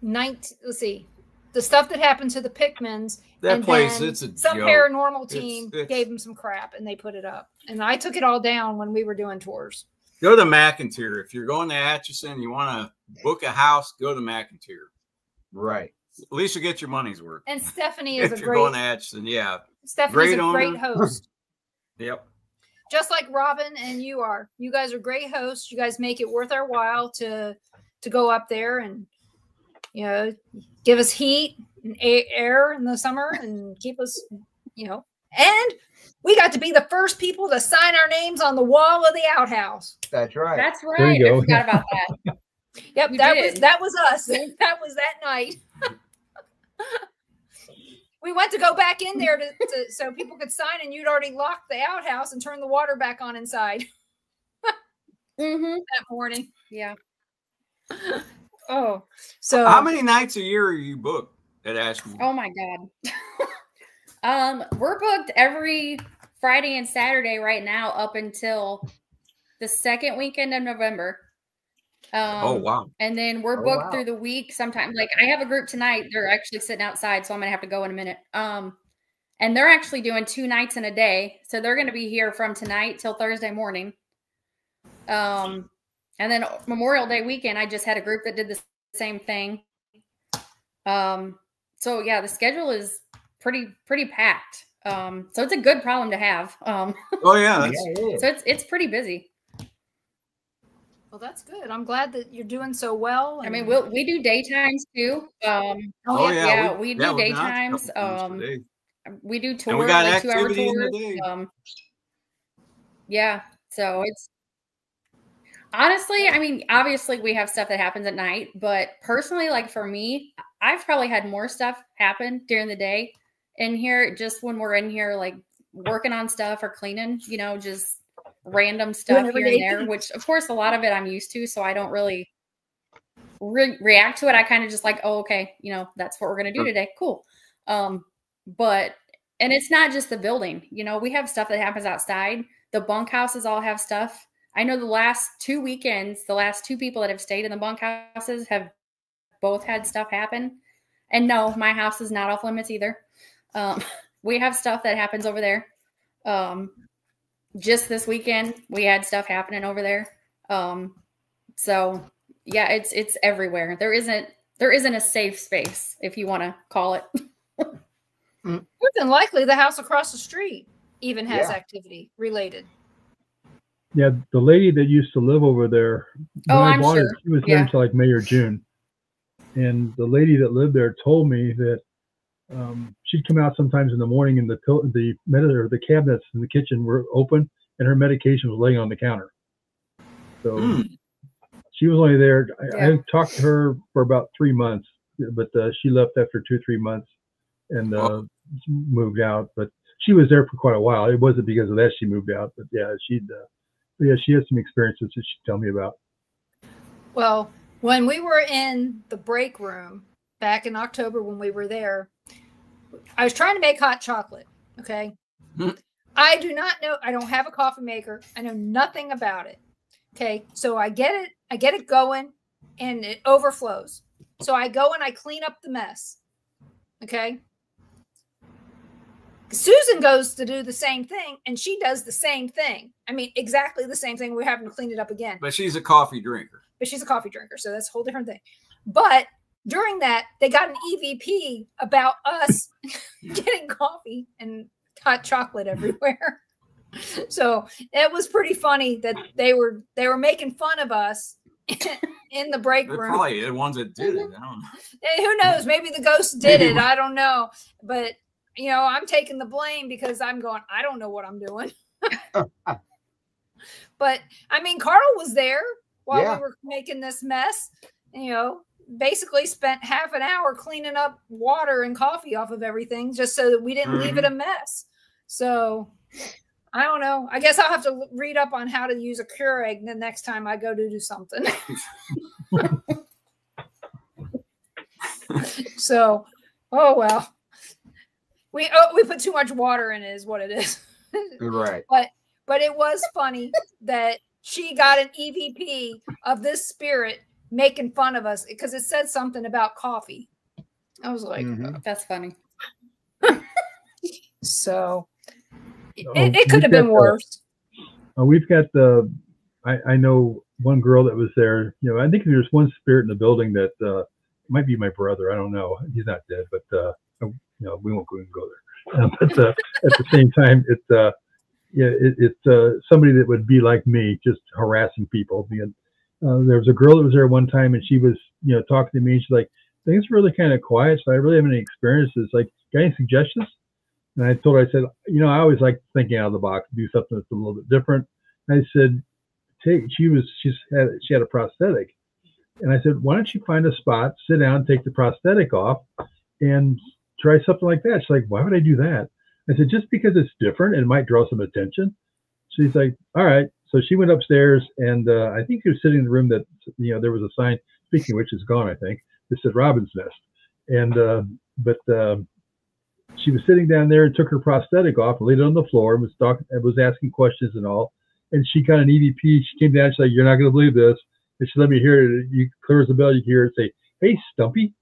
S2: let's see, the stuff that happened to the Pickmans.
S5: That place, it's a
S2: some
S5: joke.
S2: Paranormal team gave them some crap and they put it up. And I took it all down when we were doing tours.
S5: Go to McIntyre. If you're going to Atchison, you want to book a house, go to McIntyre.
S1: Right.
S5: At least you get your money's worth.
S2: And Stephanie is
S5: if you're going to Atchison, yeah.
S2: Stephanie's a great host.
S5: Yep.
S2: Just like Robbin and you are. You guys are great hosts. You guys make it worth our while to go up there and give us heat and air in the summer and keep us, and we got to be the first people to sign our names on the wall of the outhouse.
S1: That's right.
S4: That's right. I forgot about that.
S2: Yep, that was us. That was that night. We went to go back in there to so people could sign, and you'd already locked the outhouse and turned the water back on inside. That morning.
S4: Yeah.
S2: Oh, so
S5: how many nights a year are you booked at Ashmore?
S4: Oh my God. We're booked every Friday and Saturday right now up until the second weekend of November.
S5: Oh wow.
S4: And then we're booked through the week sometimes. Like I have a group tonight. They're actually sitting outside, so I'm gonna have to go in a minute. And they're actually doing 2 nights in a day. So they're gonna be here from tonight till Thursday morning. And then Memorial Day weekend, I just had a group that did the same thing. So yeah, the schedule is pretty packed. So it's a good problem to have.
S5: Oh yeah.
S4: So it's pretty busy.
S2: Well, that's good. I'm glad that you're doing so well.
S4: I mean, we do daytimes too. We do daytimes. We do tours,
S5: we got
S4: like 2-hour
S5: tours.
S4: Yeah. So it's honestly, I mean, obviously we have stuff that happens at night, but personally, like for me, I've probably had more stuff happen during the day in here, just when we're in here, like working on stuff or cleaning, just random stuff here and there, which of course a lot of it I'm used to, so I don't really react to it. I kind of just like, oh, okay, you know, that's what we're gonna do today. Cool. But and it's not just the building, you know, we have stuff that happens outside. The bunkhouses all have stuff. I know the last 2 weekends, the last 2 people that have stayed in the bunkhouses have both had stuff happen. And no, my house is not off limits either. We have stuff that happens over there. Just this weekend, we had stuff happening over there. So yeah, it's everywhere. There isn't a safe space, if you want to call it.
S2: More than likely, the house across the street even has activity related.
S3: Yeah, the lady that used to live over there,
S4: I'm sure.
S3: She was there until like May or June. And the lady that lived there told me that she'd come out sometimes in the morning and the cabinets in the kitchen were open and her medication was laying on the counter. So she was only there. I talked to her for about 3 months, but she left after 2-3 months and moved out. But she was there for quite a while. It wasn't because of that she moved out, but yeah, she has some experiences that she'd tell me about. Well,
S2: when we were in the break room back in October, when we were there, I was trying to make hot chocolate. Okay. I do not know. I don't have a coffee maker. I know nothing about it. Okay. So I get it going and it overflows. So I go and I clean up the mess. Okay. Susan goes to do the same thing and she does the same thing. I mean, exactly the same thing. We're having to clean it up again.
S5: But she's a coffee drinker.
S2: So that's a whole different thing. But during that, they got an EVP about us getting coffee and hot chocolate everywhere. So it was pretty funny that they were making fun of us in the break room.
S5: Probably the ones that did it. I don't know.
S2: And who knows? Maybe the ghost did it. I don't know. But you know, I'm taking the blame because I'm going, I don't know what I'm doing. But I mean, Carl was there while we were making this mess, you know, basically spent half an hour cleaning up water and coffee off of everything just so that we didn't leave it a mess. So I don't know. I guess I'll have to read up on how to use a Keurig the next time I go to do something. So, oh, well. We put too much water in it is what it is.
S1: Right.
S2: But it was funny that she got an EVP of this spirit making fun of us because it said something about coffee. I was like,
S4: that's funny.
S2: So it could have been worse.
S3: We've got I know one girl that was there. You know, I think there's one spirit in the building that might be my brother. I don't know. He's not dead, but you know, we won't go there. But at the same time, it's somebody that would be like me, just harassing people. There was a girl that was there one time, and she was, you know, talking to me, and she's like, "Things are really kind of quiet, so I really haven't any experiences. Like, got any suggestions?" And I told her, I said, "You know, I always like thinking out of the box, do something that's a little bit different." And I said, she had a prosthetic, and I said, "Why don't you find a spot, sit down, take the prosthetic off, and try something like that?" She's like, "Why would I do that?" I said, "Just because it's different and it might draw some attention." She's like, "All right." So she went upstairs, and I think she was sitting in the room that, you know, there was a sign, speaking of which is gone, I think, that said Robbin's Nest. And but she was sitting down there and took her prosthetic off and laid it on the floor and was asking questions and all. And she got an EVP. She came down. She's like, "You're not going to believe this." And she let me hear it. You clears the bell. You hear it say, "Hey, Stumpy."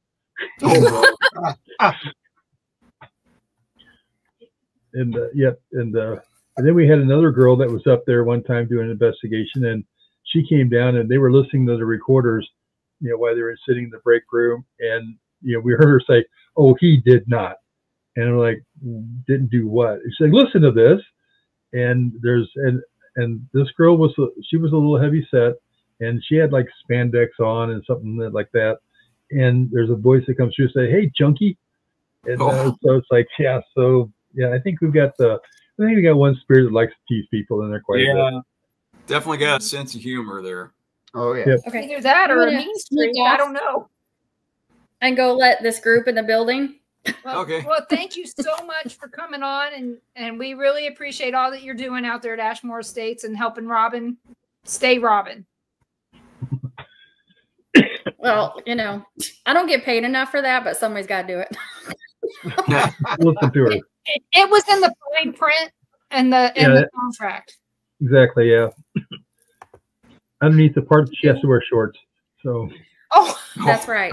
S3: And and then we had another girl that was up there one time doing an investigation, and she came down and they were listening to the recorders, you know, while they were sitting in the break room, and you know, we heard her say, "Oh, he did not," and I'm like, "Didn't do what?" She's like, "Listen to this," and and this girl was a little heavy set, and she had like spandex on and something like that, and there's a voice that comes through and say, "Hey, junkie," and so it's like, yeah, so. Yeah, I think we got one spirit that likes to tease people in there quite a bit.
S5: Definitely got a sense of humor there.
S1: Oh yeah.
S3: Yep.
S2: Okay, either that or a mean streak. I don't know.
S4: And go let this group in the building
S2: Well,
S5: Okay.
S2: Well, thank you so much for coming on, and we really appreciate all that you're doing out there at Ashmore Estates and helping Robbin stay Robbin.
S4: Well, you know, I don't get paid enough for that, but somebody's got to do it.
S3: Listen to her.
S2: It was in the fine print and the contract.
S3: Exactly. Yeah. Underneath the part, she has to wear shorts. So.
S2: Oh,
S4: that's right.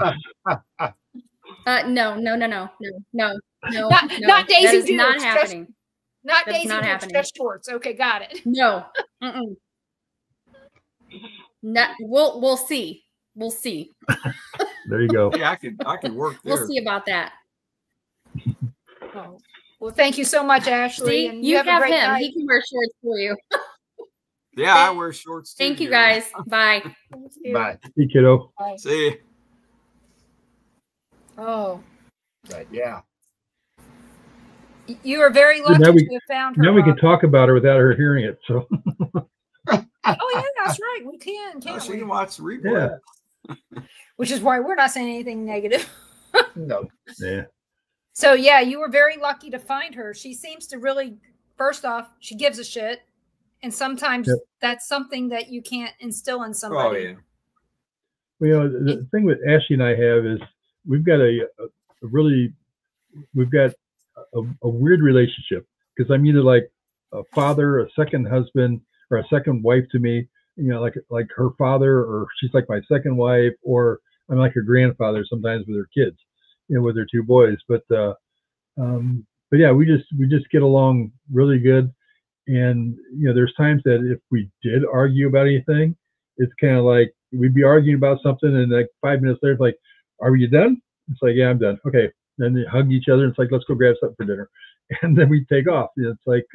S4: No.
S2: Not Daisy
S4: that is
S2: Dukes,
S4: not happening.
S2: Not
S4: That's
S2: Daisy
S4: not
S2: Dukes,
S4: happening.
S2: just shorts. Okay, got it.
S4: No. Not, we'll see. We'll see.
S3: There you go.
S5: Yeah, I could work there.
S4: We'll see about that.
S2: Oh. Well, thank you so much, Ashley.
S4: See,
S2: and
S4: you
S2: have a
S4: have
S2: great
S4: him.
S2: night.
S4: He can wear shorts for you.
S5: Yeah, I wear shorts too.
S4: Thank you,
S5: Gary.
S4: guys. Bye.
S2: Thank you.
S1: But
S3: Hey, kiddo.
S2: Bye.
S5: See you.
S2: Oh,
S1: yeah.
S2: you are very lucky
S3: Now we-
S2: to have found her.
S3: Now we can
S2: Rob.
S3: talk about her without her hearing it. So.
S2: Oh yeah, that's right. We can,
S5: Oh,
S2: can't
S5: she
S2: we?
S5: can watch the replay.
S3: Yeah.
S2: Which is why we're not saying anything negative.
S1: No.
S3: Yeah.
S2: So yeah, you were very lucky to find her. She seems to really, first off, she gives a shit, and sometimes
S3: Yep.
S2: that's something that you can't instill in somebody.
S5: Oh yeah.
S3: Well, you know, the thing with Ashley and I have is we've got a weird relationship because I'm either like a father, a second husband, or a second wife to me. You know, like her father, or she's like my second wife, or I'm like her grandfather sometimes with her kids, you know, with her two boys. But yeah, we just get along really good. And you know, there's times that if we did argue about anything, it's kind of like we'd be arguing about something, and like 5 minutes later, it's like, "Are you done?" It's like, "Yeah, I'm done." Okay, then they hug each other. And it's like, "Let's go grab something for dinner," and then we take off. You know, it's like,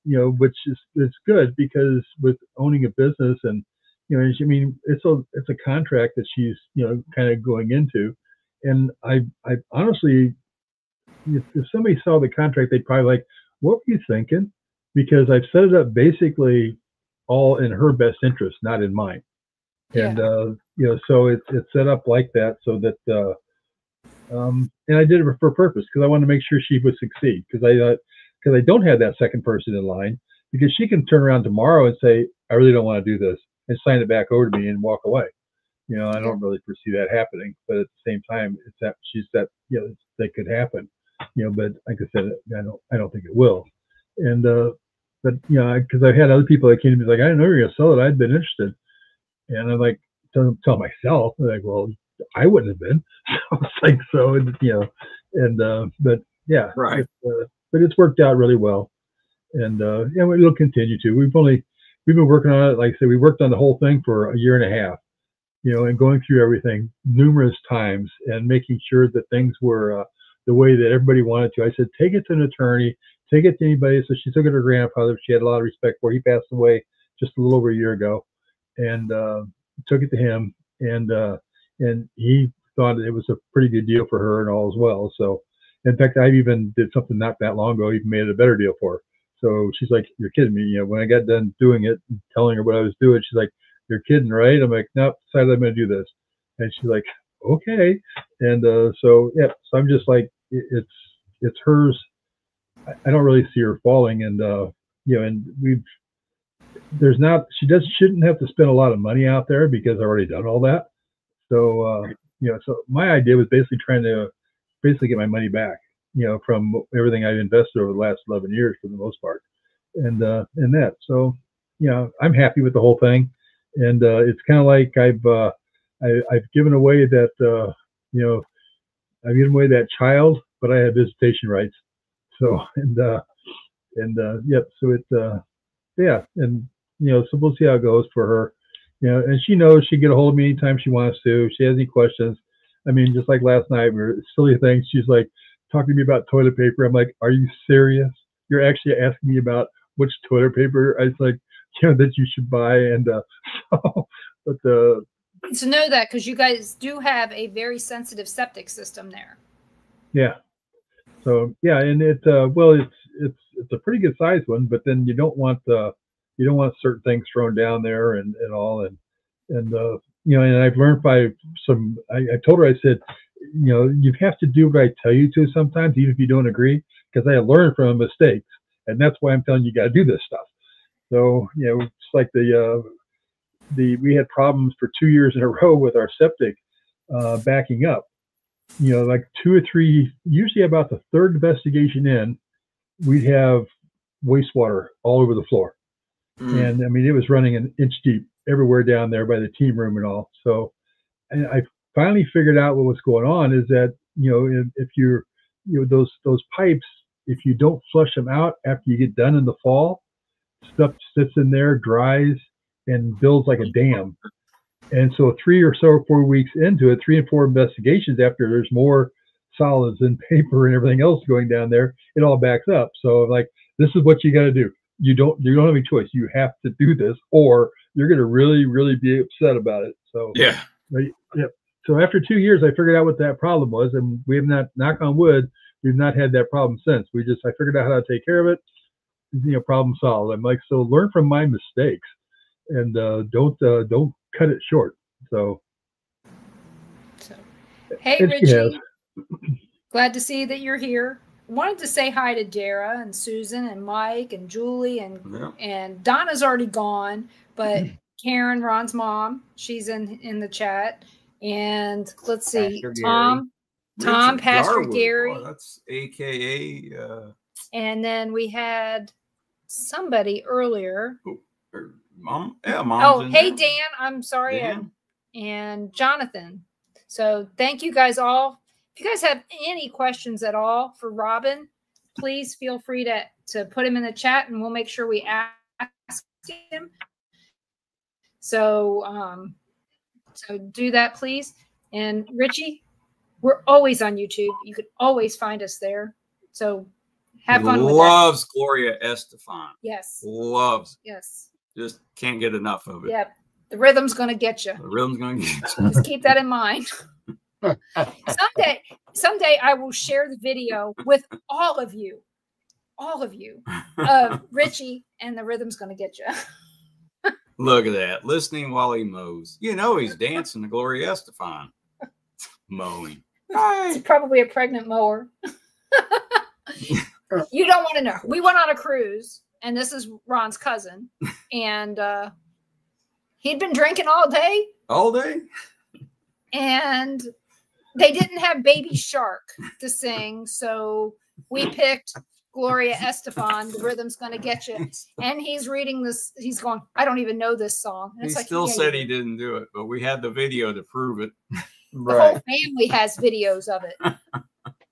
S3: you know, which is it's good because with owning a business, and you know, I mean, it's a contract that she's, you know, kind of going into, and I honestly, if somebody saw the contract, they'd probably like, "What were you thinking?" Because I've set it up basically all in her best interest, not in mine. And you know, so it's set up like that so that and I did it for purpose because I wanted to make sure she would succeed because I don't have that second person in line, because she can turn around tomorrow and say, "I really don't want to do this," and sign it back over to me and walk away. You know, I don't really foresee that happening, but at the same time, it's that you know, that could happen. You know, but like I said, I don't think it will. And but you know, because I've had other people that came to me like, "I didn't know you were gonna sell it. I'd been interested," and I'm like, tell myself, I'm like, well, I wouldn't have been. So it's like, so you know, and but yeah,
S5: Right.
S3: But it's worked out really well, and yeah, it'll continue to. We've been working on it. Like I said, we worked on the whole thing for a year and a half. You know, and going through everything numerous times and making sure that things were the way that everybody wanted to. I said, take it to an attorney, take it to anybody. So she took it to her grandfather. She had a lot of respect for. He passed away just a little over a year ago, and took it to him, and he thought it was a pretty good deal for her and all as well. So, in fact, I even did something not that long ago, even made it a better deal for her. So she's like, "You're kidding me." You know, when I got done doing it, and telling her what I was doing, she's like, "You're kidding, right?" I'm like, "Nope, decided I'm going to do this." And she's like, "Okay." And so yeah, so I'm just like, it's hers. I don't really see her falling, and you know, and shouldn't have to spend a lot of money out there because I've already done all that. So you know, so my idea was basically trying to get my money back, you know, from everything I've invested over the last 11 years for the most part, and that. So you know, I'm happy with the whole thing, and it's kind of like I've given away that you know, I've given away that child, but I have visitation rights. So yep. So it's yeah, and you know, so we'll see how it goes for her. You know, and she knows she can get a hold of me anytime she wants to. If she has any questions, I mean, just like last night, we were silly things. She's like talking to me about toilet paper. I'm like, "Are you serious? You're actually asking me about which toilet paper I was like, you know, that you should buy?" And so, but
S2: To know that, because you guys do have a very sensitive septic system there.
S3: yeah. So yeah, and well, it's a pretty good sized one, but then you don't want certain things thrown down there and all, and you know, and I've learned by I told her, I said, you have to do what I tell you to sometimes, even if you don't agree, because I learn from mistakes, and that's why I'm telling you got to do this stuff. So, it's like we had problems for 2 years in a row with our septic backing up. Like 2 or 3, usually about the third investigation in, we'd have wastewater all over the floor. And I mean, it was running an inch deep everywhere down there by the team room and all. So I finally figured out what was going on is that, if you're, those pipes, if you don't flush them out after you get done in the fall, stuff sits in there, dries, and builds like a dam. And so 3 or 4 weeks into it, 3 and 4 investigations after there's more solids and paper and everything else going down there, it all backs up. So like, this is what you got to do. You don't have any choice. You have to do this, or you're going to really, really be upset about it. So
S5: yeah.
S3: So after 2 years, I figured out what that problem was, and we have not, knock on wood, we've not had that problem since. I figured out how to take care of it. Problem solved. I'm like, so learn from my mistakes, and don't cut it short. So
S2: hey, Richie, glad to see that you're here. Wanted to say hi to Dara and Susan and Mike and Julie and Donna's already gone, but Karen, Ron's mom, she's in the chat. And let's see, Tom, Pastor Gary.
S5: Oh, that's AKA.
S2: And then we had somebody earlier.
S5: Mom. Yeah, Mom.
S2: Oh, hey, Dan. I'm sorry. Dan. And Jonathan. So thank you guys all. If you guys have any questions at all for Robbin, please feel free to put him in the chat, and we'll make sure we ask him. So do that, please. And Richie, we're always on YouTube. You could always find us there. So have fun with that.
S5: Loves Gloria Estefan.
S2: Yes.
S5: Loves.
S2: Yes.
S5: Just can't get enough of it.
S2: Yep. The rhythm's going to get you.
S5: The rhythm's going to get you.
S2: Just keep that in mind. Someday I will share the video with all of you, of Richie, and the rhythm's going to get you.
S5: Look at that. Listening while he mows. He's dancing to Gloria Estefan. Mowing.
S2: It's probably a pregnant mower. You don't want to know. We went on a cruise, and this is Ron's cousin, and he'd been drinking all day.
S5: All day?
S2: And they didn't have Baby Shark to sing, so we picked Gloria Estefan, The Rhythm's Gonna Get You. And he's reading this. He's going, I don't even know this song. And
S5: he still said he didn't do it, but we had the video to prove it.
S2: The whole family has videos of it.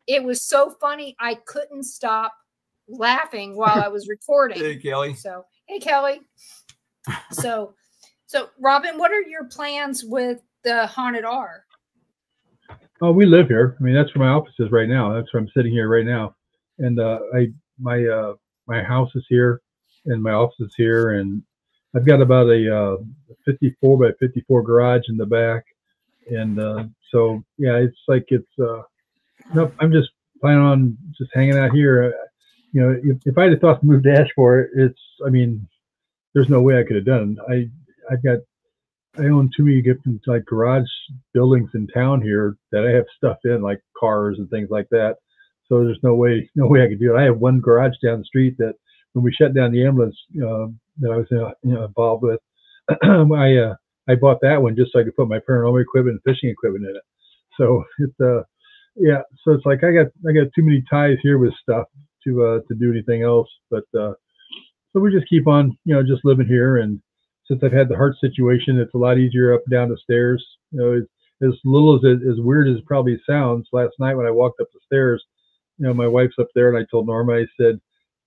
S2: It was so funny. I couldn't stop laughing while I was recording.
S5: Hey, Kelly.
S2: Hey, Kelly. So Robbin, what are your plans with the Haunted R?
S3: Oh, we live here. I mean, that's where my office is right now. That's where I'm sitting here right now. And my house is here, and my office is here, and I've got about a 54 by 54 garage in the back. And so yeah, nope, I'm just planning on just hanging out here. If I'd have thought to move to Ashmore, there's no way I could have done it. I own too many different like garage buildings in town here that I have stuff in, like cars and things like that. So there's no way I could do it. I have one garage down the street that when we shut down the ambulance that I was involved with, I bought that one just so I could put my paranormal equipment and fishing equipment in it. So it's so it's like I got too many ties here with stuff to do anything else. But so we just keep on just living here. And since I've had the heart situation, it's a lot easier up and down the stairs. As little as weird as it probably sounds, last night when I walked up the stairs, my wife's up there, and I told Norma, I said,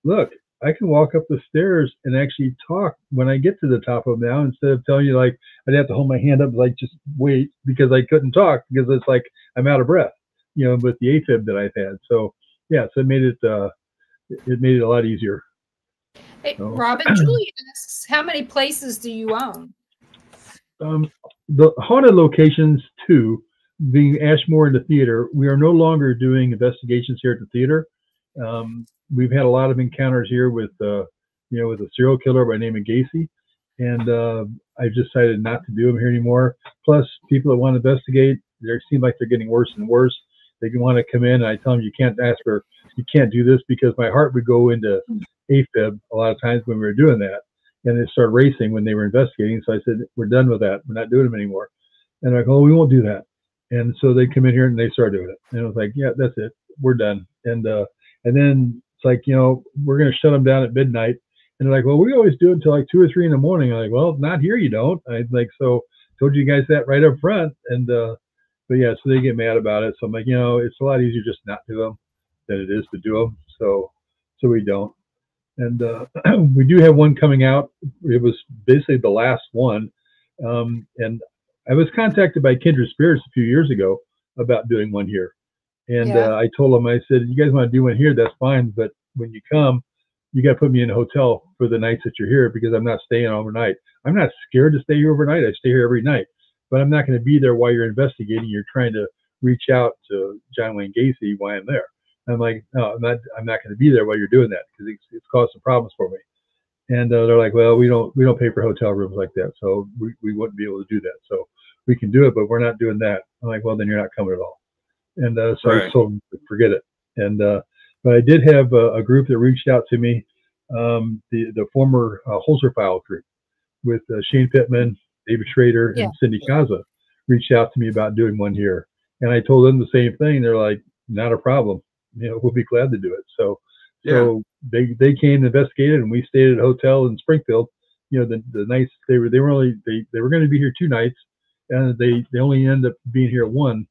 S3: look, I can walk up the stairs and actually talk when I get to the top of them now, instead of telling you like I'd have to hold my hand up like just wait, because I couldn't talk because it's like I'm out of breath, with the AFib that I've had. So yeah, so it made it a lot easier.
S2: Hey, so. Robbin, Julie asks, how many places do you own?
S3: The haunted locations, too, being Ashmore and the theater, we are no longer doing investigations here at the theater. We've had a lot of encounters here with a serial killer by the name of Gacy, and I've decided not to do them here anymore. Plus, people that want to investigate, they seem like they're getting worse and worse. They want to come in, and I tell them, you can't do this, because my heart would go into AFib a lot of times when we were doing that, and it started racing when they were investigating. So I said, we're done with that. We're not doing them anymore. And they're like, oh, we won't do that. And so they come in here and they start doing it. And I was like, yeah, that's it. We're done. And then it's like, we're going to shut them down at midnight. And they're like, well, we always do it until like 2 or 3 in the morning. I'm like, well, not here, you don't. I like, so told you guys that right up front. And but yeah, so they get mad about it. So I'm like, it's a lot easier just not do them than it is to do them. So we don't. And we do have one coming out. It was basically the last one. And I was contacted by Kindred Spirits a few years ago about doing one here. And I told them, I said, you guys want to do one here, that's fine. But when you come, you got to put me in a hotel for the nights that you're here, because I'm not staying overnight. I'm not scared to stay here overnight. I stay here every night. But I'm not going to be there while you're investigating. You're trying to reach out to John Wayne Gacy while I'm there. I'm like, no, I'm not going to be there while you're doing that, because it's caused some problems for me. And they're like, well, we don't pay for hotel rooms like that, so we wouldn't be able to do that. So we can do it, but we're not doing that. I'm like, well, then you're not coming at all. And so I told them to forget it. And but I did have a group that reached out to me, the former Holzer File group, with Shane Pittman, David Schrader, and Cindy Kaza, reached out to me about doing one here. And I told them the same thing. They're like, not a problem. We'll be glad to do it. So they came and investigated, and we stayed at a hotel in Springfield. The nights they were going to be here 2 nights, and they only end up being here 1.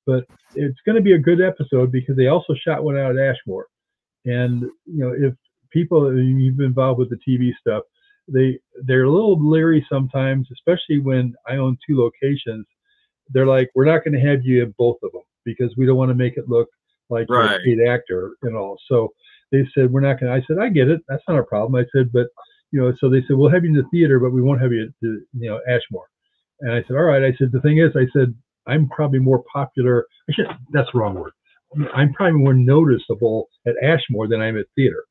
S3: But it's going to be a good episode, because they also shot one out at Ashmore. And if people, you've been involved with the TV stuff, they're a little leery sometimes, especially when I own 2 locations. They're like, we're not going to have you in both of them, because we don't want to make it look like you're a paid actor and all. So they said, we're not going to. I said, I get it. That's not a problem. I said, but so they said, we'll have you in the theater, but we won't have you at Ashmore. And I said, all right. I said, the thing is, I said, I'm probably more popular. That's the wrong word. I'm probably more noticeable at Ashmore than I'm at theater.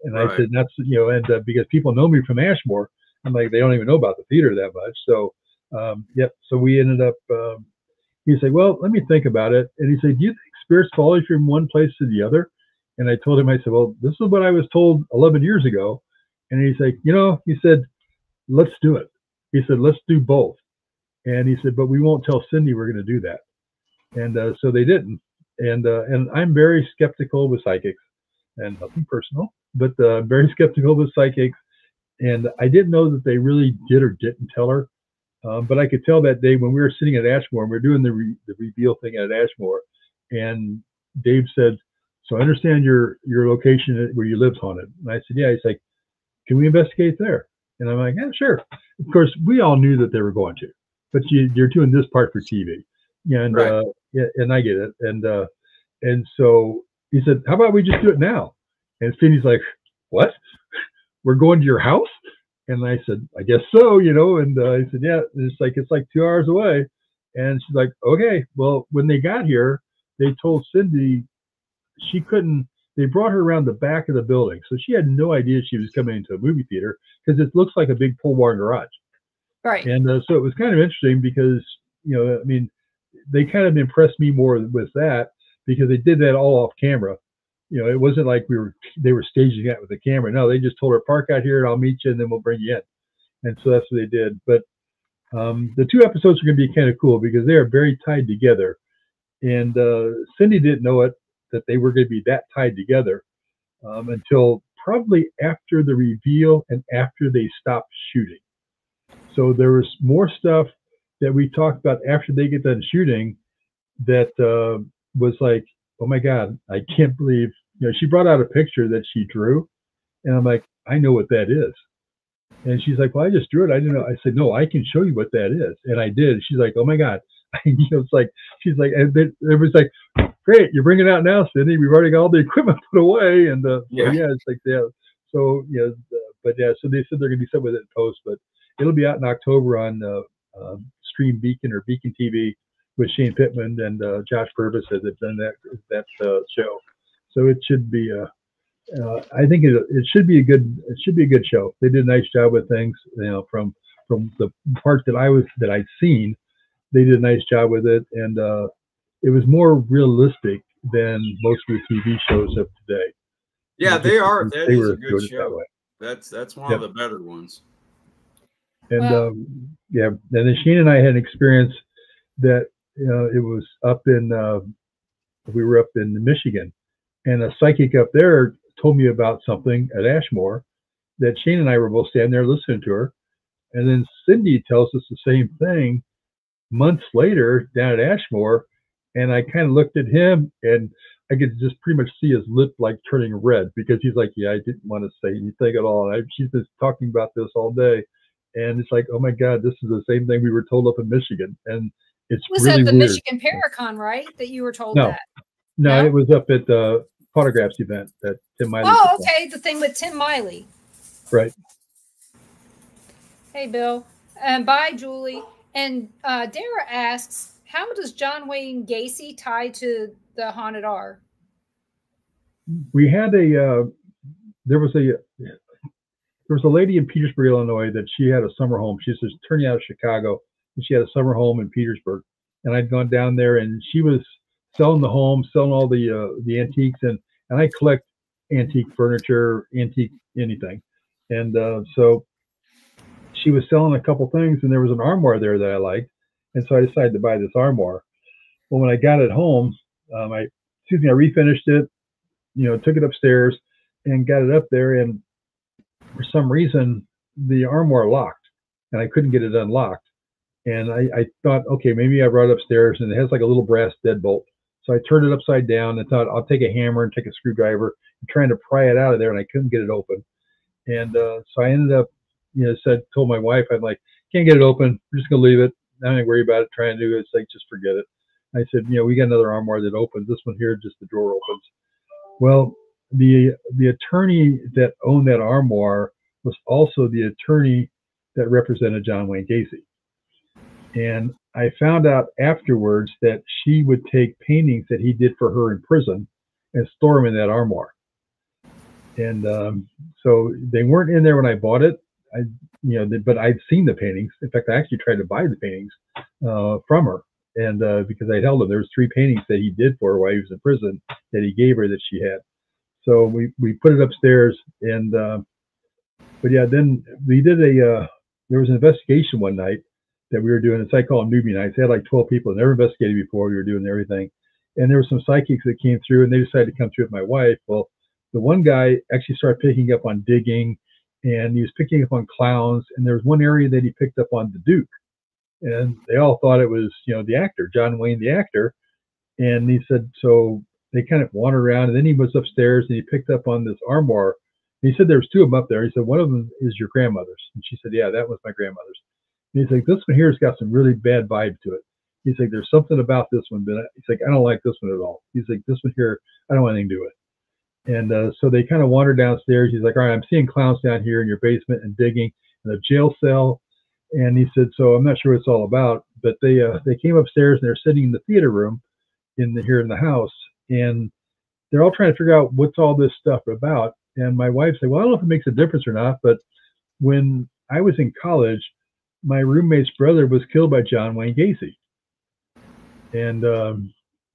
S3: And I said, that's, and because people know me from Ashmore, I'm like, they don't even know about the theater that much. So, so we ended up, he said, well, let me think about it. And he said, do you think spirits follow you from one place to the other? And I told him, I said, well, this is what I was told 11 years ago. And he's like, he said, let's do it. He said, let's do both. And he said, but we won't tell Cindy we're going to do that. And so they didn't. And I'm very skeptical with psychics, and nothing personal, but very skeptical with psychics. And I didn't know that they really did or didn't tell her. But I could tell that day when we were sitting at Ashmore, and we were doing the reveal thing at Ashmore, and Dave said, so I understand your location where you live's haunted. And I said, yeah. He's like, can we investigate there? And I'm like, yeah, sure. Of course, we all knew that they were going to, but you're doing this part for TV. And and I get it. And so he said, how about we just do it now? And Cindy's like, what? We're going to your house? And I said, I guess so, And I said, yeah. And it's like 2 hours away. And she's like, okay. Well, when they got here, they told Cindy she couldn't. They brought her around the back of the building, so she had no idea she was coming into a movie theater, because it looks like a big pole barn garage.
S2: Right.
S3: And so it was kind of interesting, because I mean, they kind of impressed me more with that, because they did that all off camera. It wasn't like they were staging that with the camera. No, they just told her, park out here and I'll meet you, and then we'll bring you in. And so that's what they did. But the 2 episodes are going to be kind of cool, because they are very tied together. And Cindy didn't know it, that they were going to be that tied together until probably after the reveal and after they stopped shooting. So there was more stuff that we talked about after they get done shooting that was like, oh my God, I can't believe, she brought out a picture that she drew, and I'm like, I know what that is. And she's like, well, I just drew it. I didn't know. I said, no, I can show you what that is. And I did. She's like, oh my God. It's like, she's like, and it was like, great, you're bringing it out now, Cindy. We've already got all the equipment put away. And it's like, so but so they said they're going to do something with it in post, but it'll be out in October on Stream Beacon or Beacon TV with Shane Pittman and Josh Purvis has done that show. So it should be I think it should be a good show. They did a nice job with things, from the part that I'd seen. they did a nice job with it, and it was more realistic than most of the TV shows of today.
S5: Yeah, they are. That is a good show. That's one of the better ones.
S3: And yeah, and then Shane and I had an experience that it was up in we were up in Michigan, and a psychic up there told me about something at Ashmore that Shane and I were both standing there listening to her, and then Cindy tells us the same thing months later down at Ashmore, and I kind of looked at him and I could just pretty much see his lip like turning red, because he's like, yeah, I didn't want to say anything at all. She's been talking about this all day. And it's like, oh my God, this is the same thing we were told up in Michigan. And it's
S2: was
S3: really
S2: at the
S3: weird.
S2: Michigan Paracon, right? That you were told
S3: No.
S2: that?
S3: No, it was up at the Photographs event that Tim Miley.
S2: Oh, okay. The thing with Tim Miley.
S3: Right.
S2: Hey, Bill. And bye, Julie. And Dara asks, how does John Wayne Gacy tie to the Haunted R?
S3: We had there was a lady in Petersburg, Illinois, that she had a summer home. She's just turning out of Chicago, and she had a summer home in Petersburg. And I'd gone down there, and she was selling the home, selling all the antiques, and I collect antique furniture, antique anything. And so she was selling a couple things, and there was an armoire there that I liked, and so I decided to buy this armoire. Well, when I got it home, I refinished it, took it upstairs and got it up there, and for some reason the armoire locked, and I couldn't get it unlocked. And I thought, okay, maybe I brought it upstairs, and it has like a little brass deadbolt. So I turned it upside down and thought I'll take a hammer and take a screwdriver and trying to pry it out of there, and I couldn't get it open. And so I ended up, told my wife, I'm like, can't get it open. I'm just gonna leave it. I don't worry about it. Trying to do it. It's like, just forget it. I said, we got another armoire that opens. This one here, just the drawer opens. Well, the attorney that owned that armoire was also the attorney that represented John Wayne Gacy. And I found out afterwards that she would take paintings that he did for her in prison and store them in that armoire. And so they weren't in there when I bought it. But I'd seen the paintings. In fact, I actually tried to buy the paintings from her. And because I held them, there was 3 paintings that he did for her while he was in prison that he gave her that she had. So we put it upstairs, and but yeah, then we did there was an investigation one night that we were doing. It's I call them newbie nights. They had like 12 people, never investigated before. We were doing everything, and there were some psychics that came through, and they decided to come through with my wife. Well, the one guy actually started picking up on digging, and he was picking up on clowns, and there was one area that he picked up on the Duke. And they all thought it was, the actor, John Wayne, the actor. And he said, so they kind of wandered around, and then he was upstairs and he picked up on this armoire. And he said there was 2 of them up there. He said, one of them is your grandmother's. And she said, yeah, that was my grandmother's. And he's like, this one here has got some really bad vibe to it. He's like, there's something about this one, but he's like, I don't like this one at all. He's like, this one here, I don't want anything to do with it. And so they kind of wandered downstairs. He's like, all right, I'm seeing clowns down here in your basement and digging in a jail cell. And he said, so I'm not sure what it's all about, but they came upstairs and they're sitting in the theater room here in the house, and they're all trying to figure out what's all this stuff about. And my wife said, well, I don't know if it makes a difference or not, but when I was in college, my roommate's brother was killed by John Wayne Gacy. And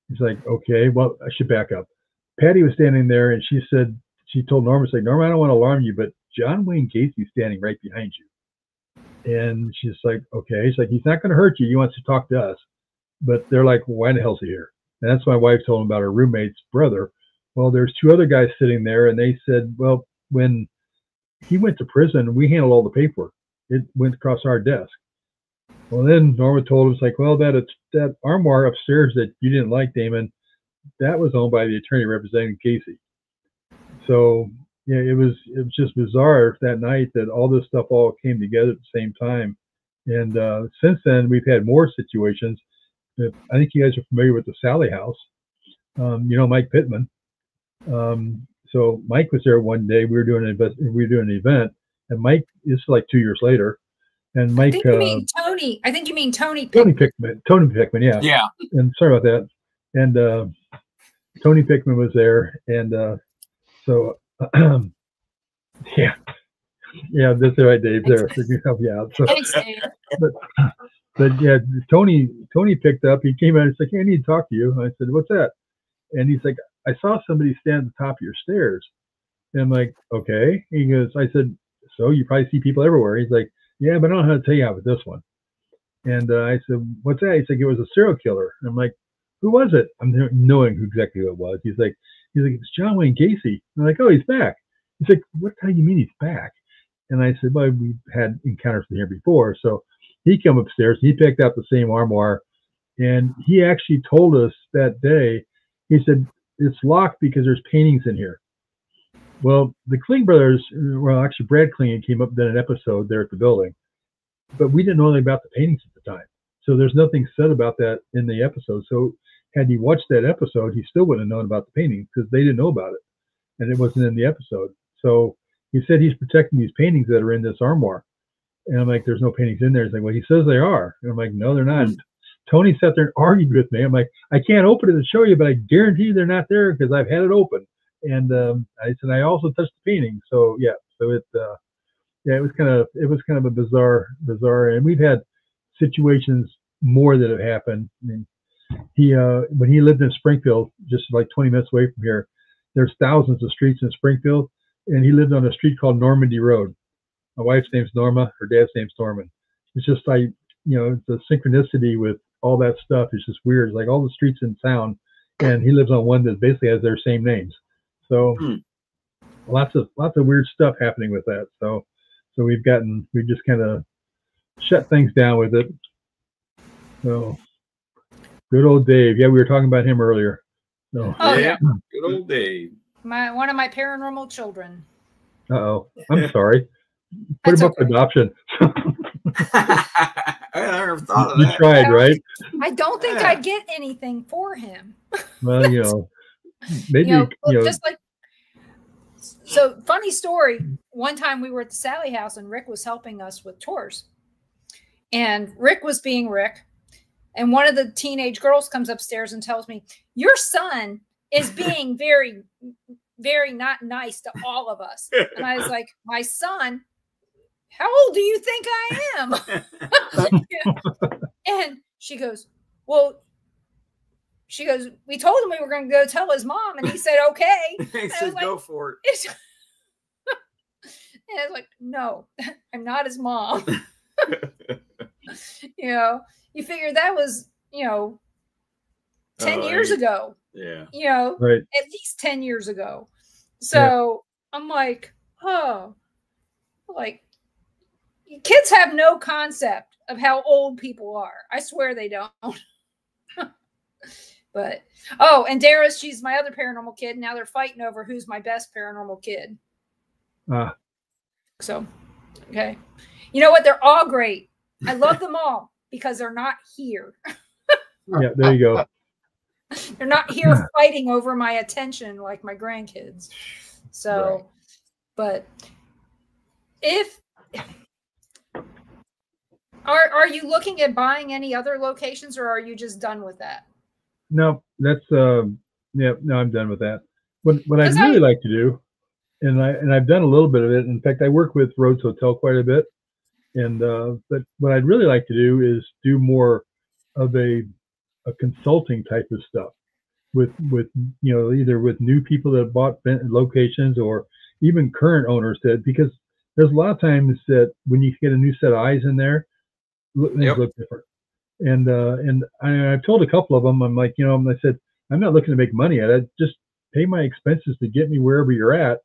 S3: he's like, okay, well, I should back up. Patty was standing there, and she told Norma, like, Norma, I don't want to alarm you, but John Wayne Gacy's standing right behind you. And she's like, okay. She's like, he's not going to hurt you. He wants to talk to us. But they're like, well, why the hell's he here? And that's my wife told him about her roommate's brother. Well, there's 2 other guys sitting there, and they said, well, when he went to prison, we handled all the paperwork. It went across our desk. Well, then Norma told us, like, well, that armoire upstairs that you didn't like, Damon, that was owned by the attorney representing Gacy. So yeah, it was just bizarre that night that all this stuff all came together at the same time. And since then, we've had more situations. I think you guys are familiar with the Sally House. Mike Pittman. So Mike was there one day. We were doing an event, and Mike, this is like 2 years later, and Mike. I think you mean
S2: Tony. I think you mean Tony Pickman.
S3: Tony Pickman, yeah.
S5: Yeah.
S3: And sorry about that. And Tony Pickman was there, and so. Yeah, that's right, Dave. There, you help you out. So, But yeah, Tony picked up. He came out. He's like, hey, I need to talk to you. I said, what's that? And he's like, I saw somebody stand at the top of your stairs. And I'm like, okay. He goes, I said, so you probably see people everywhere. He's like, yeah, but I don't know how to tell you how with this one. And I said, what's that? He's like, it was a serial killer. And I'm like, who was it? I'm knowing who exactly who it was. He's like, it's John Wayne Gacy. I'm like, oh, he's back. He's like, what the hell do you mean he's back? And I said, well, we had encounters with him before. So he came upstairs. He picked up the same armoire. And he actually told us that day, he said, it's locked because there's paintings in here. Well, the Kling brothers, well, actually, Brad Kling came up, did an episode there at the building, but we didn't know anything about the paintings at the time. So there's nothing said about that in the episode. So had he watched that episode, he still wouldn't have known about the paintings because they didn't know about it. And it wasn't in the episode. So he said he's protecting these paintings that are in this armoire. And I'm like, there's no paintings in there. He's like, well, he says they are. And I'm like, no, they're not. Tony sat there and argued with me. I'm like, I can't open it and show you, but I guarantee they're not there because I've had it open. And I said, I also touched the painting. So yeah, so it was kind of a bizarre, and we've had situations more that have happened. I mean, when he lived in Springfield, just like 20 minutes away from here, there's thousands of streets in Springfield, and he lived on a street called Normandy Road. My wife's name's Norma, her dad's name's Norman. It's just like, the synchronicity with all that stuff is just weird. It's like all the streets in town, and he lives on one that basically has their same names. So lots of weird stuff happening with that. So we just kind of shut things down with it. So good old Dave. Yeah, we were talking about him earlier. So
S5: yeah, good old Dave.
S2: One of my paranormal children.
S3: Uh-oh. I'm sorry. Put him up for adoption.
S5: I never thought of that.
S3: You tried, right?
S2: I don't think I'd get anything for him.
S3: Well, maybe
S2: just like, so funny story. One time we were at the Sally house and Rick was helping us with tours, and Rick was being Rick, and one of the teenage girls comes upstairs and tells me, your son is being very, very not nice to all of us. And I was like, my son? How old do you think I am? And she goes, we told him we were going to go tell his mom, and he said, okay.
S5: He said, go for it.
S2: And I was like, no, I'm not his mom. You figure that was, 10 years ago.
S5: Yeah.
S3: Right.
S2: At least 10 years ago. So yeah. I'm like, kids have no concept of how old people are. I swear they don't. But, and Dara's, she's my other paranormal kid. Now they're fighting over who's my best paranormal kid. So, okay. You know what? They're all great. I love them all because they're not here.
S3: Yeah, there you go.
S2: They're not here fighting over my attention like my grandkids. So, right. But if... Are you looking at buying any other locations, or are you just done with that?
S3: No, that's no, I'm done with that. What I'd really like to do, and I've done a little bit of it. In fact, I work with Rhodes Hotel quite a bit, and but what I'd really like to do is do more of a consulting type of stuff with either with new people that bought locations or even current owners because there's a lot of times that when you get a new set of eyes in there, things look different. And I've told a couple of them, I'm like, I said, I'm not looking to make money at it. Just pay my expenses to get me wherever you're at.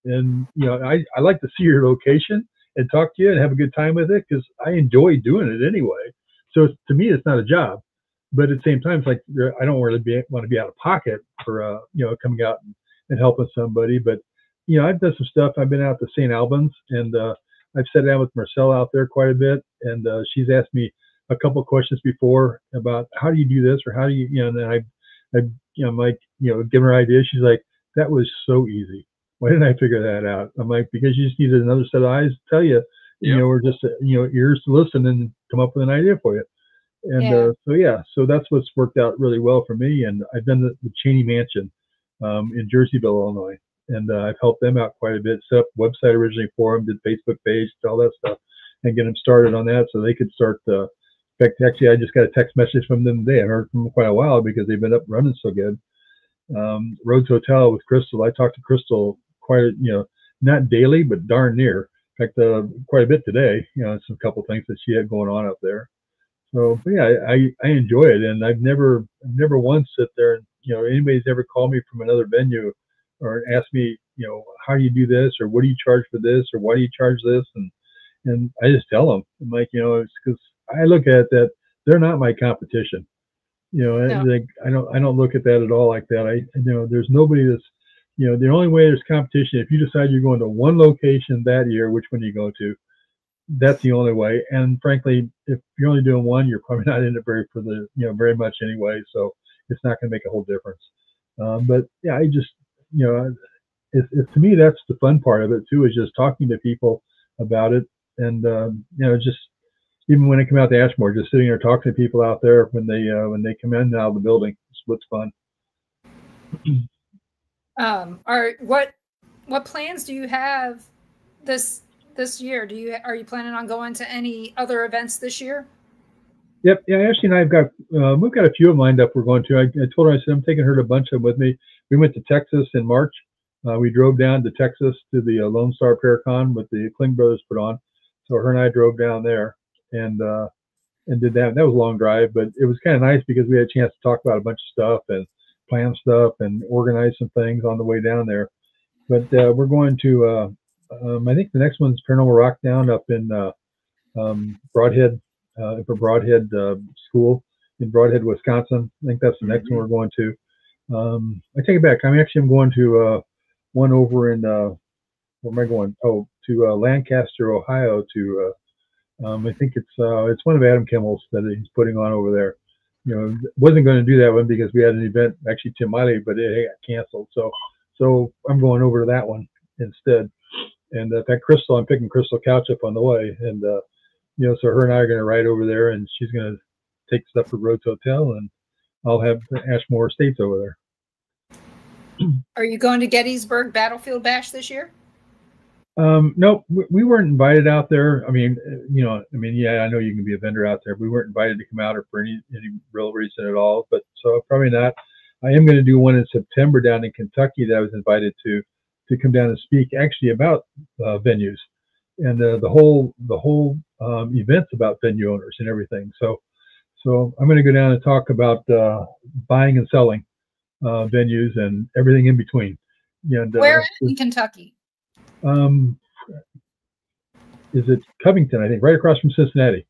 S3: And, I like to see your location and talk to you and have a good time with it because I enjoy doing it anyway. So to me, it's not a job. But at the same time, it's like I don't really want to be out of pocket for, coming out and helping somebody. But, I've done some stuff. I've been out to St. Albans, and I've sat down with Marcel out there quite a bit. And she's asked me a couple of questions before about how do you do this or how do you, and then I'm like, giving her ideas. She's like, that was so easy. Why didn't I figure that out? I'm like, because you just needed another set of eyes to tell you, or just, ears to listen and come up with an idea for you. And so that's what's worked out really well for me. And I've done the Cheney Mansion in Jerseyville, Illinois. And I've helped them out quite a bit. Set up a website originally for them, did Facebook page, all that stuff, and get them started on that so they could start In fact, actually, I just got a text message from them today. I heard from them quite a while because they've been up running so good. Rhodes Hotel with Crystal. I talked to Crystal quite, not daily, but darn near. In fact, quite a bit today. It's a couple things that she had going on up there. So, but yeah, I enjoy it, and I've never once sit there and anybody's ever called me from another venue or asked me, how do you do this, or what do you charge for this, or why do you charge this, and I just tell them, I'm like, it's because I look at that they're not my competition. No. Like I don't look at that at all like that. There's nobody that's, the only way there's competition if you decide you're going to one location that year, which one you go to, that's the only way. And frankly, if you're only doing one, you're probably not in it very much anyway. So it's not going to make a whole difference. But yeah, I just, to me, that's the fun part of it too, is just talking to people about it. And, just even when I come out to Ashmore, just sitting there talking to people out there when they come in and out of the building, it's what's fun.
S2: What plans do you have this year? Are you planning on going to any other events this year?
S3: Yep. Yeah, Ashley and I have we've got a few of them lined up. We're going to. I told her, I said I'm taking her to a bunch of them with me. We went to Texas in March. We drove down to Texas to the Lone Star Paracon with the Kling brothers put on. So her and I drove down there and did that. That was a long drive, but it was kind of nice because we had a chance to talk about a bunch of stuff and plan stuff and organize some things on the way down there. But we're going to, I think the next one's Paranormal Rock Down up in Broadhead, for Broadhead School in Broadhead, Wisconsin. I think that's the next one we're going to. I take it back. I'm going to one over in, where am I going? Oh, to Lancaster, Ohio to, I think it's one of Adam Kimmel's that he's putting on over there. Wasn't going to do that one because we had an event, actually Tim Miley, but it got canceled. So I'm going over to that one instead. And in fact, I'm picking Crystal Couch up on the way. And, so her and I are going to ride over there, and she's going to take stuff for Rhodes Hotel, and I'll have Ashmore Estates over there.
S2: Are you going to Gettysburg Battlefield Bash this year?
S3: No, we weren't invited out there. I mean, yeah, I know you can be a vendor out there. We weren't invited to come out or for any real reason at all. But so probably not. I am going to do one in September down in Kentucky that I was invited to come down and speak actually about venues and the whole events about venue owners and everything. So I'm going to go down and talk about buying and selling venues and everything in between. And,
S2: where in Kentucky?
S3: Is it Covington? I think right across from Cincinnati.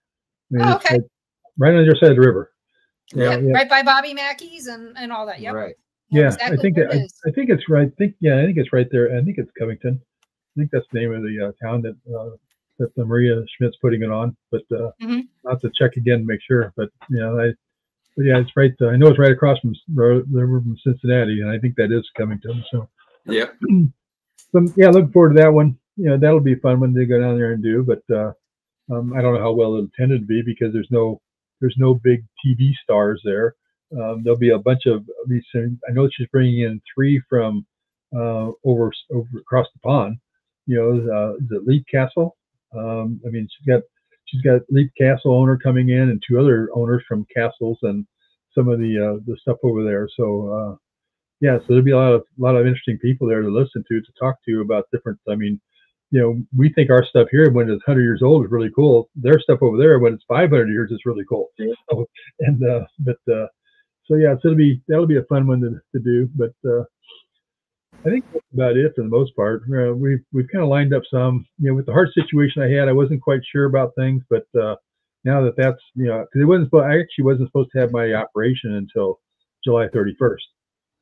S3: I mean,
S2: okay.
S3: Like right on the other side of the river.
S2: Yeah, right by Bobby Mackey's and all that. Yep.
S1: Right.
S3: Yeah,
S2: exactly
S3: I think it's right. I think it's right there. I think it's Covington. I think that's the name of the town that Maria Schmidt's putting it on. But I'll have to check again to make sure. But yeah, it's right. I know it's right across from the river from Cincinnati, and I think that is Covington. So
S5: yeah.
S3: So yeah, looking forward to that one. That'll be a fun one to go down there and do. But I don't know how well it'll tend to be because there's no big TV stars there. There'll be a bunch of these. I know she's bringing in 3 from over across the pond. Is it Leap Castle? I mean, she's got Leap Castle owner coming in and 2 other owners from castles and some of the stuff over there. So yeah, so there'll be a lot of interesting people there to listen to talk to about different. I mean, we think our stuff here when it's 100 years old is really cool. Their stuff over there when it's 500 years is really cool. Yeah. So yeah, so that'll be a fun one to do. But I think that's about it for the most part. We've kind of lined up some. With the heart situation I had, I wasn't quite sure about things, but now that's because I actually wasn't supposed to have my operation until July 31st.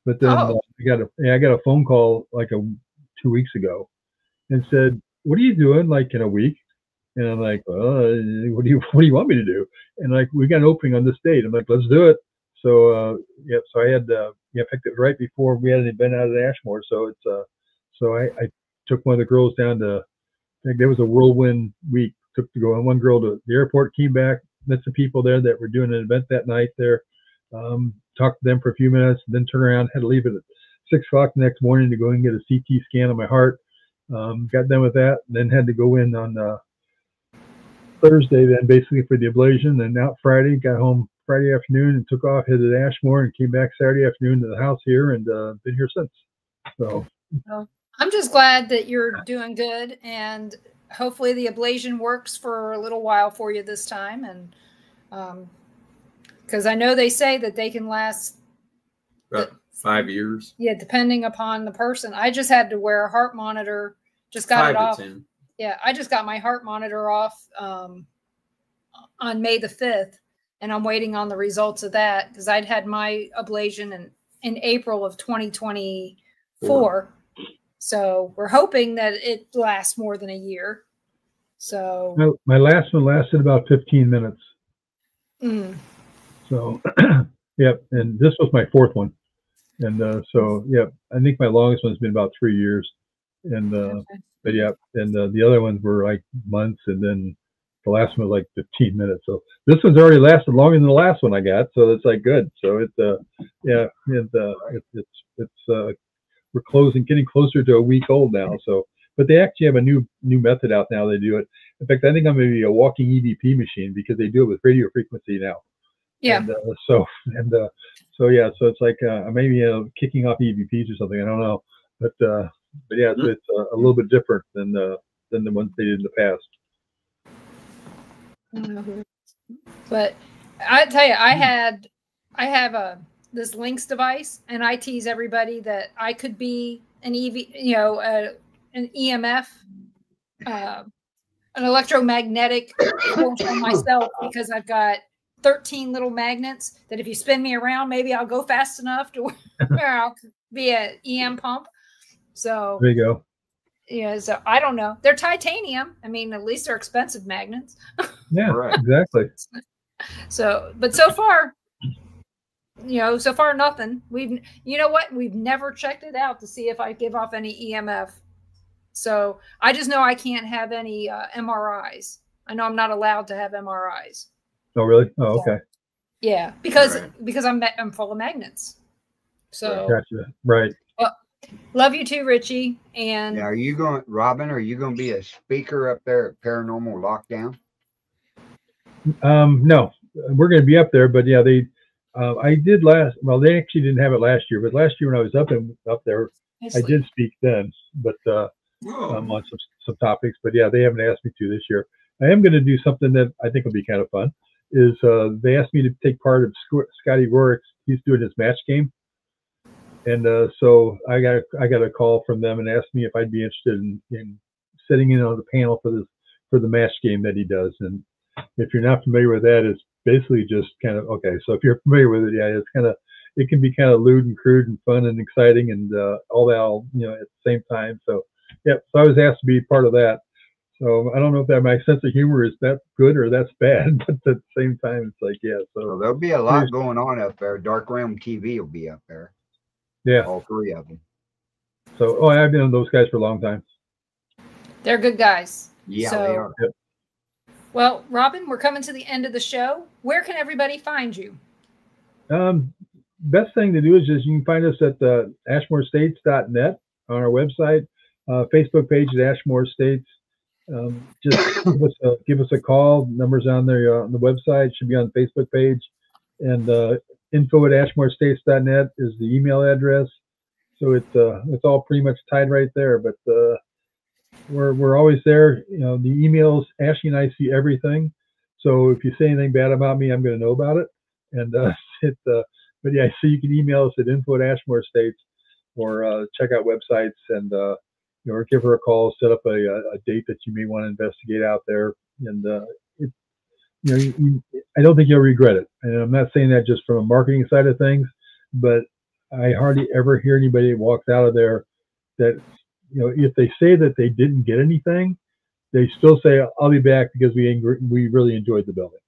S3: But then I got a phone call like 2 weeks ago, and said, "What are you doing like in a week?" And I'm like, "What do you want me to do?" And like, we got an opening on this date. I'm like, "Let's do it." So so I had picked it right before we had an event out at Ashmore. So it's so I took one of the girls down to. I think there was a whirlwind week. Took one girl to the airport, came back, met some people there that were doing an event that night there. Talked to them for a few minutes, and then turned around, had to leave it at 6 o'clock the next morning to go and get a CT scan of my heart. Got done with that, and then had to go in on Thursday then, basically for the ablation. Then out Friday, got home Friday afternoon and took off, headed to Ashmore, and came back Saturday afternoon to the house here, and been here since. So
S2: I'm just glad that you're doing good, and hopefully the ablation works for a little while for you this time. And because I know they say that they can last
S5: about 5 years.
S2: Yeah, depending upon the person. I just had to wear a heart monitor. Just got it off.
S5: 10.
S2: Yeah, I just got my heart monitor off on May the 5th, and I'm waiting on the results of that because I'd had my ablation in April of 2024. So we're hoping that it lasts more than a year. So
S3: my last one lasted about 15 minutes. So, yep. And this was my 4th one. And so, yep, I think my longest one's been about 3 years. And, but yeah, and the other ones were like months. And then the last one was like 15 minutes. So this one's already lasted longer than the last one I got. So it's like good. So it's, yeah, we're getting closer to a week old now. So, but they actually have a new method out now. They do it. In fact, I think I'm going to be a walking EVP machine because they do it with radio frequency now.
S2: Yeah.
S3: And, so yeah, so it's like maybe kicking off EVPs or something. I don't know, but yeah, it's a little bit different than the ones they did in the past.
S2: But I tell you, I have this Lynx device, and I tease everybody that I could be an an EMF, an electromagnetic force on myself because I've got 13 little magnets that if you spin me around, maybe I'll go fast enough to where I'll be an EM pump. So
S3: there you go.
S2: Yeah, so I don't know. They're titanium. I mean, at least they're expensive magnets.
S3: Yeah, right. Exactly.
S2: So, but so far, nothing. You know what? We've never checked it out to see if I give off any EMF. So I just know I can't have any MRIs. I know I'm not allowed to have MRIs.
S3: Oh, really? Oh, okay.
S2: Yeah, because I'm full of magnets. So
S3: gotcha. Right.
S2: Well, love you too, Richie. And
S1: now, Robbin? Are you going to be a speaker up there at Paranormal Lockdown?
S3: No, we're going to be up there, but yeah, I did well, they actually didn't have it last year, but last year when I was up there, I did speak then, but on some topics, but yeah, they haven't asked me to this year. I am going to do something that I think will be kind of fun. Is they asked me to take part of Scotty Rorick's, he's doing his match game, and so I got a call from them and asked me if I'd be interested in sitting in on the panel for the match game that he does. And if you're not familiar with that, it's basically just kind of okay. So if you're familiar with it, yeah, it can be kind of lewd and crude and fun and exciting and all that at the same time. So yeah, so I was asked to be part of that. So I don't know if that my sense of humor is that good or that's bad, but at the same time, it's like, yeah. So
S1: there'll be a lot going on up there. Dark Realm TV will be up there.
S3: Yeah.
S1: All 3 of them.
S3: So, I've been on those guys for a long time.
S2: They're good guys.
S1: Yeah, they are.
S3: Yep.
S2: Well, Robbin, we're coming to the end of the show. Where can everybody find you?
S3: Best thing to do is just you can find us at ashmorestates.net on our website, Facebook page at Ashmore Estates. Just give us a call. Numbers on there on the website, should be on the Facebook page, and info@ashmorestates.net is the email address. So it's all pretty much tied right there. But we're always there. The emails, Ashley and I see everything. So if you say anything bad about me, I'm going to know about it. And but yeah, so you can email us at info@ashmorestates or check out websites and. Or give her a call, set up a date that you may want to investigate out there, and I don't think you'll regret it. And I'm not saying that just from a marketing side of things, but I hardly ever hear anybody that walks out of there that if they say that they didn't get anything, they still say I'll be back because we really enjoyed the building,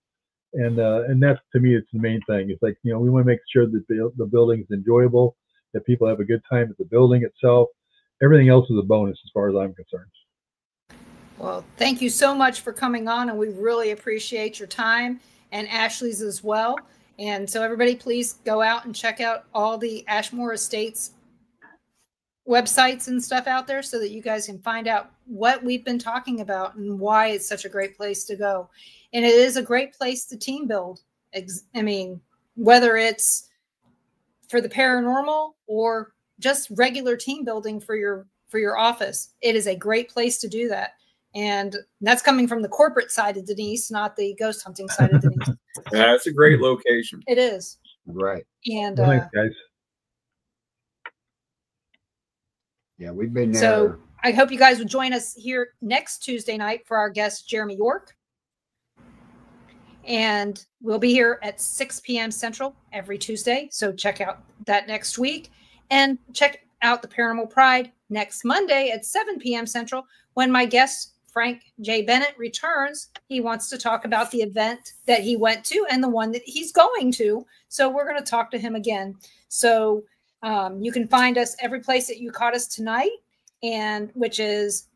S3: and that's to me it's the main thing. It's like we want to make sure that the building is enjoyable, that people have a good time at the building itself. Everything else is a bonus as far as I'm concerned.
S2: Well, thank you so much for coming on, and we really appreciate your time and Ashley's as well. And so everybody, please go out and check out all the Ashmore Estates websites and stuff out there so that you guys can find out what we've been talking about and why it's such a great place to go. And it is a great place to team build. I mean, whether it's for the paranormal or just regular team building for your office, it is a great place to do that. And that's coming from the corporate side of Denise, not the ghost hunting side of Denise.
S5: Yeah, it's a great location.
S2: It is.
S1: Right.
S2: And
S3: thanks, guys.
S1: Yeah, we've been there.
S2: So I hope you guys will join us here next Tuesday night for our guest, Jeremy York. And we'll be here at 6 p.m. Central every Tuesday. So check out that next week. And check out the Paranormal Pride next Monday at 7 p.m. Central when my guest, Frank J. Bennett, returns. He wants to talk about the event that he went to and the one that he's going to. So we're going to talk to him again. So you can find us every place that you caught us tonight, and which is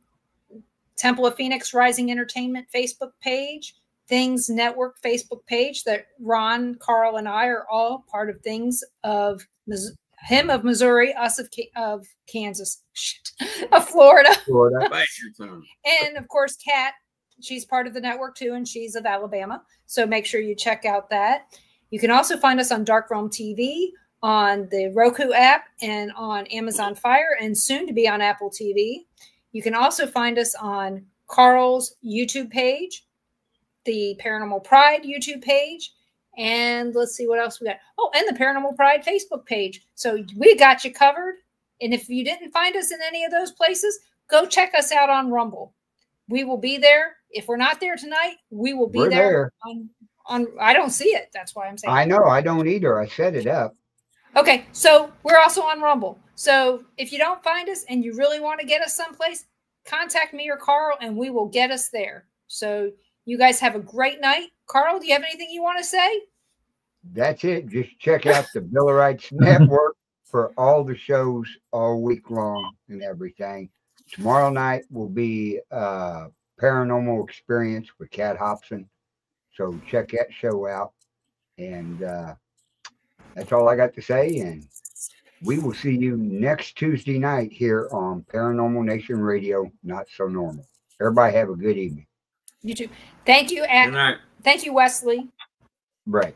S2: Temple of Phoenix Rising Entertainment Facebook page, Things Network Facebook page that Ron, Carl, and I are all part of. Things of him of Missouri, us of Kansas, of Florida. And of course, Kat, she's part of the network too, and she's of Alabama. So make sure you check out that. You can also find us on Dark Realm TV, on the Roku app, and on Amazon Fire, and soon to be on Apple TV. You can also find us on Carl's YouTube page, the Paranormal Pride YouTube page, and let's see what else we got. Oh, and the Paranormal Pride Facebook page. So we got you covered. And if you didn't find us in any of those places, go check us out on Rumble. We will be there. If we're not there tonight, we will be there. On I don't see it. That's why I'm saying.
S1: I know. I don't either. I set it up.
S2: Okay. So we're also on Rumble. So if you don't find us and you really want to get us someplace, contact me or Carl and we will get us there. So you guys have a great night. Carl, do you have anything you want to say? That's it. Just check out the Billerites Network for all the shows all week long and everything. Tomorrow night will be Paranormal Experience with Kat Hobson. So check that show out. And that's all I got to say. And we will see you next Tuesday night here on Paranormal Nation Radio, Not So Normal. Everybody have a good evening. You too. Thank you. Good night. Thank you, Wesley. Right.